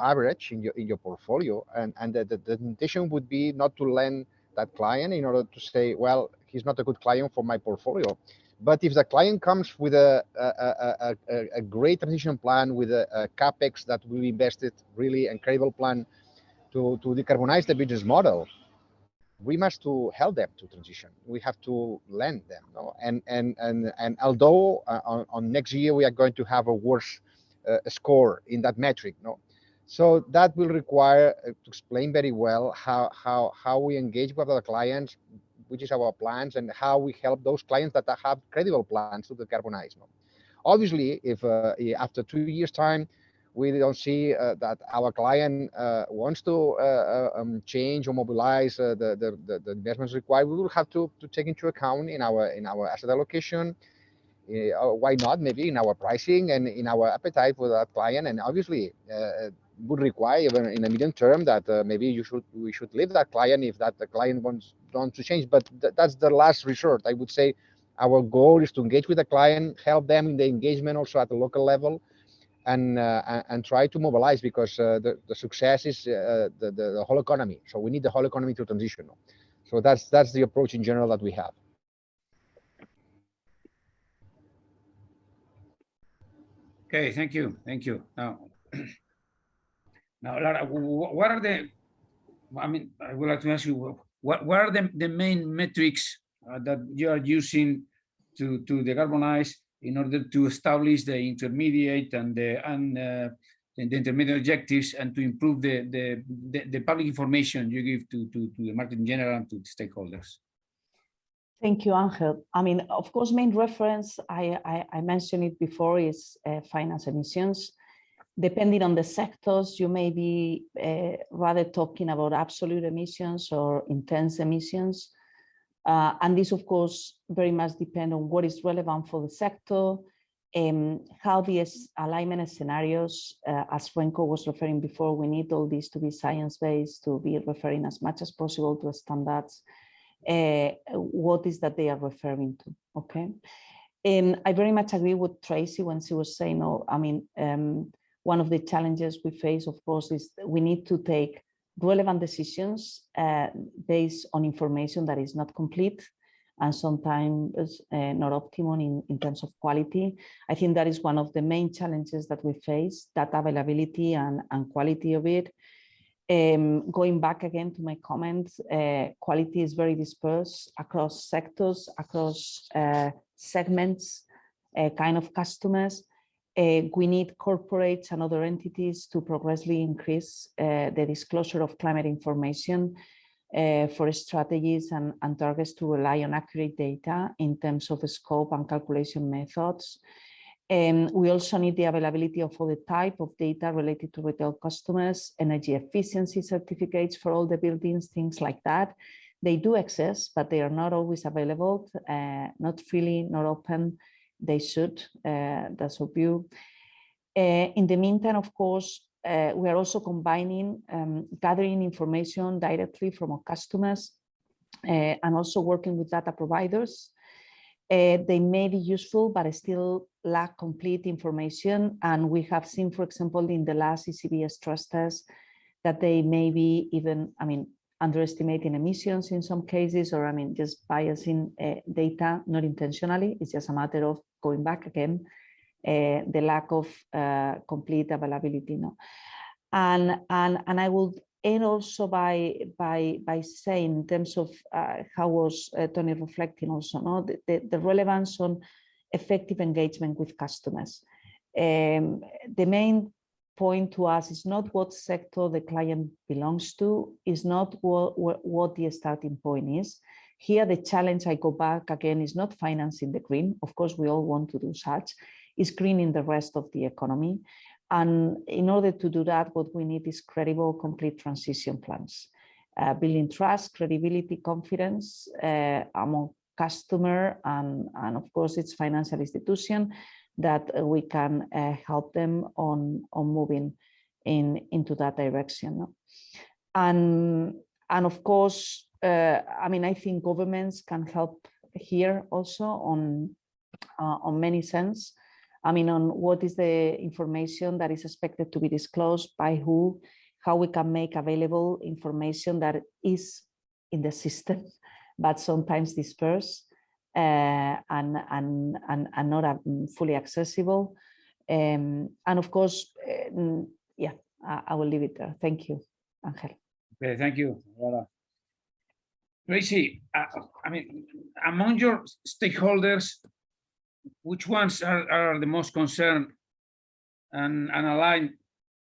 average in your portfolio, and the intention would be not to lend that client in order to say, well, he's not a good client for my portfolio. But if the client comes with a great transition plan, with a capex that will be invested, really incredible plan to decarbonize the business model, we must to help them to transition. We have to lend them, no? And although on next year we are going to have a worse score in that metric, no? So that will require to explain very well how we engage with our clients, which is our plans, and how we help those clients that have credible plans to decarbonize. No? Obviously, if after 2 years' time we don't see that our client wants to change or mobilize the investments required, we will have to take into account in our asset allocation. Why not? Maybe in our pricing and in our appetite for that client, and obviously would require even in the medium term that maybe we should leave that client if that the client wants to change. But that's the last resort. I would say our goal is to engage with the client, help them in the engagement also at the local level, and try to mobilize, because the success is the whole economy. So we need the whole economy to transition. So that's the approach in general that we have. Okay, thank you. Now, Lara, what are the? I mean, I would like to ask you, what are the main metrics that you are using to decarbonize in order to establish the intermediate and the intermediate objectives, and to improve the public information you give to the market in general and to the stakeholders? Thank you, Ángel. I mean, of course, main reference, I mentioned it before, is finance emissions. Depending on the sectors, you may be rather talking about absolute emissions or intense emissions. And this, of course, very much depend on what is relevant for the sector, how these alignment scenarios, as Renko was referring before, we need all these to be science-based, to be referring as much as possible to standards. What is that they are referring to, okay? And I very much agree with Tracy when she was saying, oh, I mean, one of the challenges we face, of course, is we need to take relevant decisions based on information that is not complete and sometimes not optimum in terms of quality. I think that is one of the main challenges that we face, data availability and quality of it. Going back again to my comments, quality is very dispersed across sectors, across segments, kind of customers. We need corporates and other entities to progressively increase the disclosure of climate information for strategies and targets to rely on accurate data in terms of scope and calculation methods. We also need the availability of all the type of data related to retail customers, energy efficiency certificates for all the buildings, things like that. They do exist, but they are not always available, not freely, not open. They should, that's our view. In the meantime, of course, we are also combining gathering information directly from our customers and also working with data providers. They may be useful, but still lack complete information. And we have seen, for example, in the last ECB stress test, that they may be even, I mean, underestimating emissions in some cases, or just biasing data, not intentionally. It's just a matter of going back again, the lack of complete availability. No? And I will end also by saying, in terms of how was Tony reflecting also, no? the relevance on effective engagement with customers. The main point to us is not what sector the client belongs to, is not what the starting point is. Here, the challenge, I go back again, is not financing the green. Of course, we all want to do such. It's greening the rest of the economy. And in order to do that, what we need is credible, complete transition plans, building trust, credibility, confidence among customer and of course, its financial institution, that we can help them on moving into that direction. No? And of course, I think governments can help here also on many sense. On what is the information that is expected to be disclosed by who, how we can make available information that is in the system, but sometimes dispersed and not fully accessible. And of course, yeah, I will leave it there. Thank you, Ángel. Okay, thank you, Lara. Tracy, among your stakeholders, which ones are the most concerned and aligned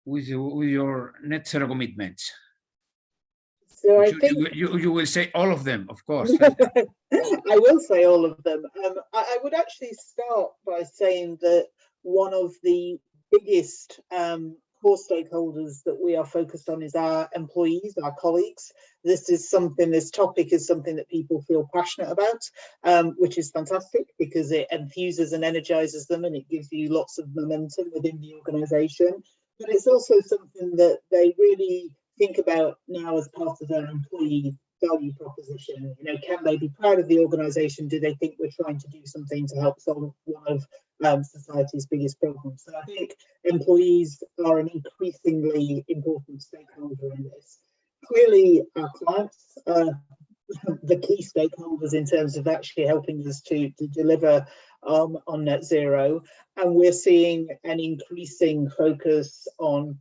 with your net zero commitments? So I think you will say all of them, of course. I will say all of them. I would actually start by saying that one of the biggest core stakeholders that we are focused on is our employees, our colleagues. This topic is something that people feel passionate about, which is fantastic because it enthuses and energizes them and it gives you lots of momentum within the organization. But it's also something that they really think about now as part of their employee value proposition. Can they be proud of the organization? Do they think we're trying to do something to help solve one of society's biggest problems? So I think employees are an increasingly important stakeholder in this. Clearly, our clients are the key stakeholders in terms of actually helping us to deliver on net zero. And we're seeing an increasing focus on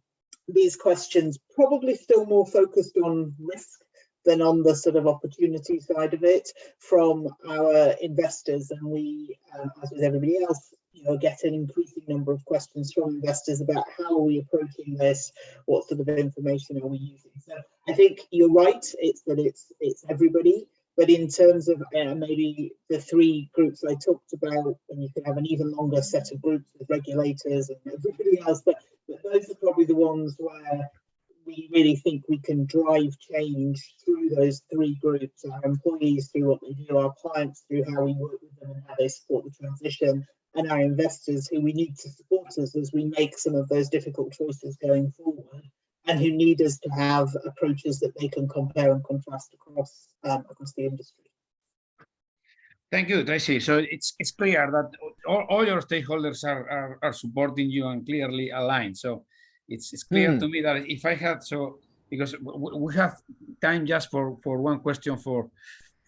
these questions, probably still more focused on risk than on the sort of opportunity side of it from our investors. And we, as with everybody else, get an increasing number of questions from investors about how are we approaching this, what sort of information are we using. So I think you're right, it's everybody, but in terms of maybe the three groups I talked about, and you can have an even longer set of groups with regulators and everybody else, but those are probably the ones where we really think we can drive change through those three groups: our employees through what they do, our clients through how we work with them and how they support the transition, and our investors who we need to support us as we make some of those difficult choices going forward, and who need us to have approaches that they can compare and contrast across the industry. Thank you, Tracy. So it's clear that all your stakeholders are supporting you and clearly aligned. So it's clear to me that if I had, because we have time just for one question for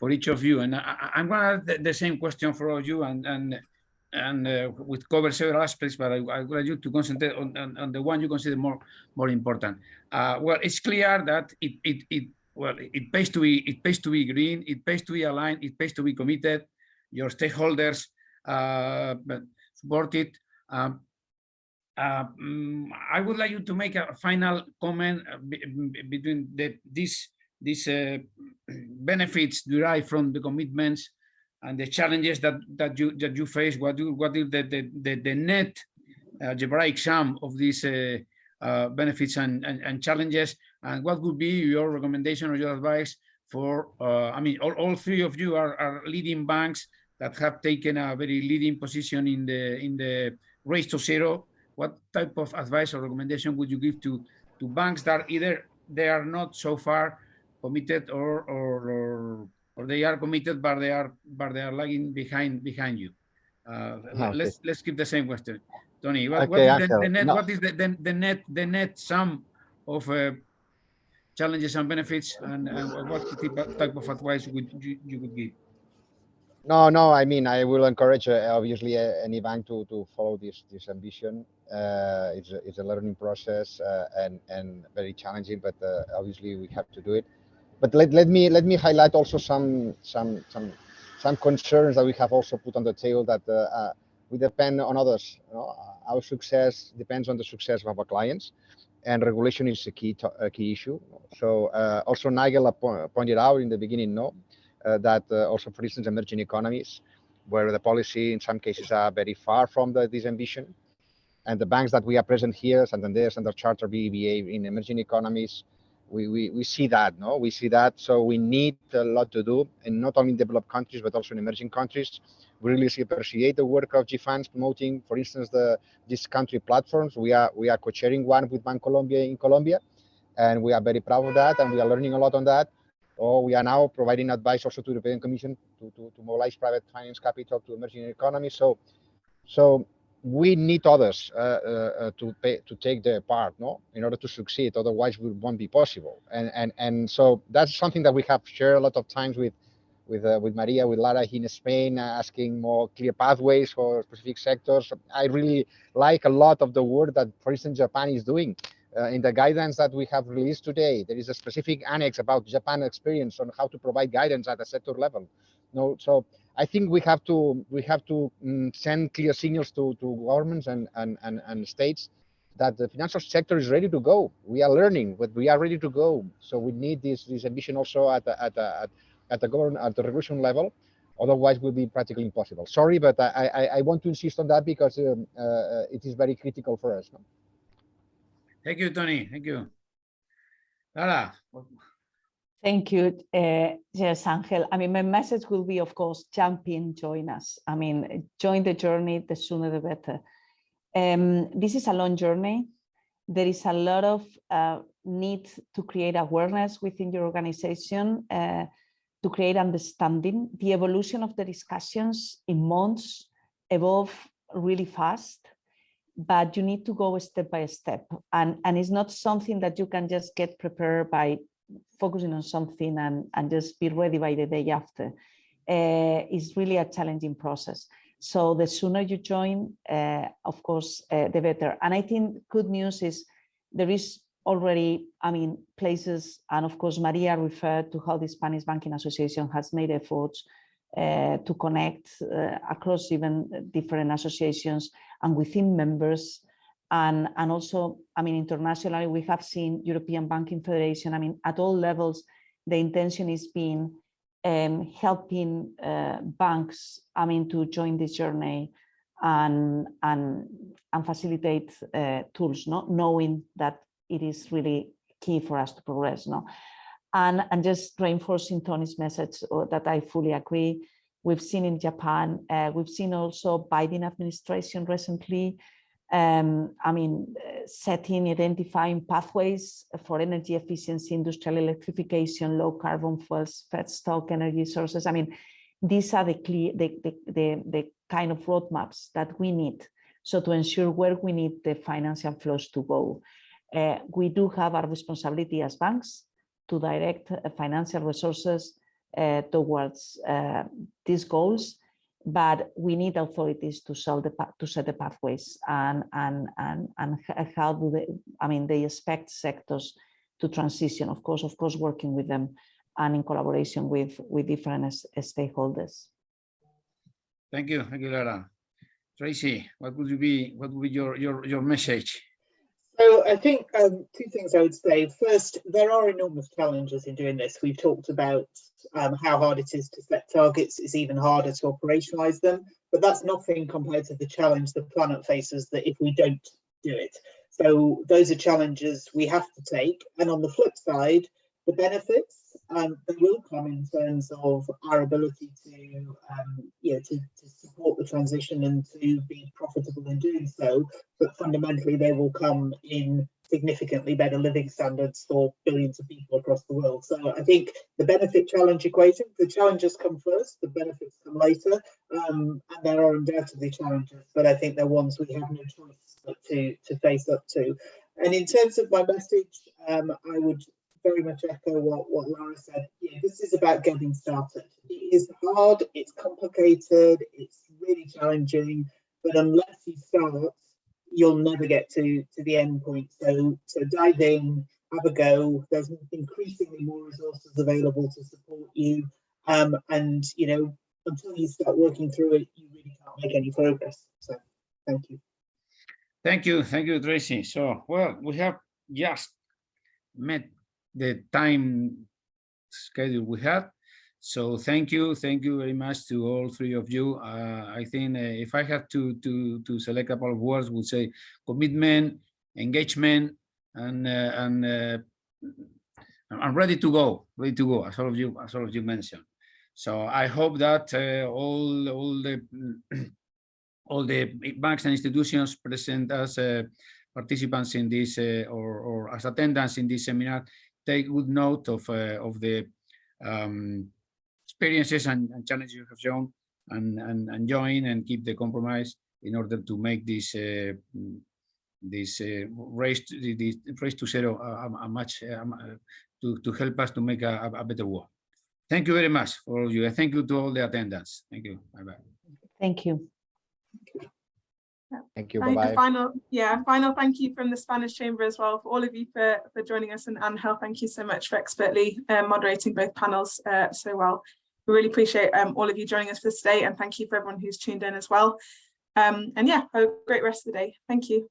each of you, and I'm going to have the same question for all of you, and we cover several aspects, but I would like you to concentrate on the one you consider more important. Well, it's clear that it pays to be green, it pays to be aligned, it pays to be committed. Your stakeholders support it. I would like you to make a final comment between these benefits derived from the commitments and the challenges that you face. What is the net algebraic sum of these benefits and challenges, and what would be your recommendation or your advice for? All three of you are leading banks that have taken a very leading position in the race to zero. What type of advice or recommendation would you give to banks that either they are not so far committed or they are committed but they are lagging behind you? Okay. Let's keep the same question, Tony. What is the net sum of challenges and benefits, and what type of advice you would give? No, I mean, I will encourage obviously any bank to follow this ambition. It's a learning process and very challenging, but obviously we have to do it. But let me highlight also some concerns that we have also put on the table, that we depend on others. You know? Our success depends on the success of our clients, and regulation is a key issue. So also Nigel pointed out in the beginning, that also, for instance, emerging economies, where the policy in some cases are very far from this ambition, and the banks that we are present here, Santander, Standard Chartered, BBVA, in emerging economies, we see that, we see that. So we need a lot to do, and not only in developed countries, but also in emerging countries. We really appreciate the work of GFANZ promoting, for instance, these country platforms. We are co-chairing one with Bancolombia in Colombia, and we are very proud of that, and we are learning a lot on that. We are now providing advice also to the European Commission to mobilize private finance capital to emerging economies. So we need others to take their part, in order to succeed. Otherwise, it won't be possible. And so that's something that we have shared a lot of times with Maria, with Lara here in Spain, asking more clear pathways for specific sectors. I really like a lot of the work that, for instance, Japan is doing. In the guidance that we have released today, there is a specific annex about Japan experience on how to provide guidance at a sector level. So I think we have to send clear signals to governments and states that the financial sector is ready to go. We are learning, but we are ready to go. So we need this ambition also at the regulation level. Otherwise, it will be practically impossible. Sorry, but I want to insist on that because it is very critical for us. Thank you, Tony. Thank you. Lara. Thank you. Yes, Ángel. I mean, my message will be, of course, jump in, join us. I mean, join the journey, the sooner the better. This is a long journey. There is a lot of need to create awareness within your organization, to create understanding. The evolution of the discussions in months evolve really fast, but you need to go step by step. And it's not something that you can just get prepared by focusing on something and just be ready by the day after. It's really a challenging process. So the sooner you join, of course, the better. And I think good news is there is already, I mean, places, and of course, Maria referred to how the Spanish Banking Association has made efforts to connect across even different associations and within members. And also, I mean, internationally, we have seen European Banking Federation. I mean, at all levels, the intention is being helping banks, I mean, to join this journey and facilitate tools, knowing that it is really key for us to progress. And just reinforcing Tony's message that I fully agree. We've seen in Japan, we've seen also Biden administration recently, I mean, identifying pathways for energy efficiency, industrial electrification, low carbon fuels, feedstock energy sources. I mean, these are the kind of roadmaps that we need. So to ensure where we need the financial flows to go, we do have our responsibility as banks to direct financial resources towards these goals. But we need authorities to set the pathways and how do they expect sectors to transition, of course, working with them and in collaboration with different stakeholders. Thank you, Lara. Tracy, what would be your message? So I think two things I would say. First, there are enormous challenges in doing this. We've talked about how hard it is to set targets. It's even harder to operationalize them, but that's nothing compared to the challenge the planet faces that if we don't do it. So those are challenges we have to take. And on the flip side, the benefits they will come in terms of our ability to support the transition and to be profitable in doing so. But fundamentally, they will come in significantly better living standards for billions of people across the world. So I think the benefit challenge equation, the challenges come first, the benefits come later, and there are undoubtedly challenges, but I think they're ones we have no choice but to face up to. And in terms of my message, I would very much echo what Lara said. Yeah, this is about getting started. It is hard, it's complicated, it's really challenging, but unless you start, you'll never get to the end point. So dive in, have a go. There's increasingly more resources available to support you. And you know, until you start working through it, you really can't make any progress. So thank you. Thank you, Tracy. So, well, we have just met the time schedule we had. So thank you very much to all three of you. I think if I had to select a couple of words, would say commitment, engagement, and I'm ready to go, as all of you mentioned. So I hope that all the banks and institutions present as participants in this or as attendants in this seminar take good note of the experiences and challenges you have shown, and join and keep the compromise in order to make this race to zero a much to help us to make a better world. Thank you very much for all of you, and thank you to all the attendants. Thank you. Bye bye. Thank you. Thank you. Bye-bye. Final thank you from the Spanish Chamber as well for all of you for joining us, and Ángel, thank you so much for expertly moderating both panels so well. We really appreciate all of you joining us for today, and thank you for everyone who's tuned in as well. And yeah, have a great rest of the day. Thank you.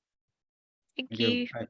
Thank you. Bye.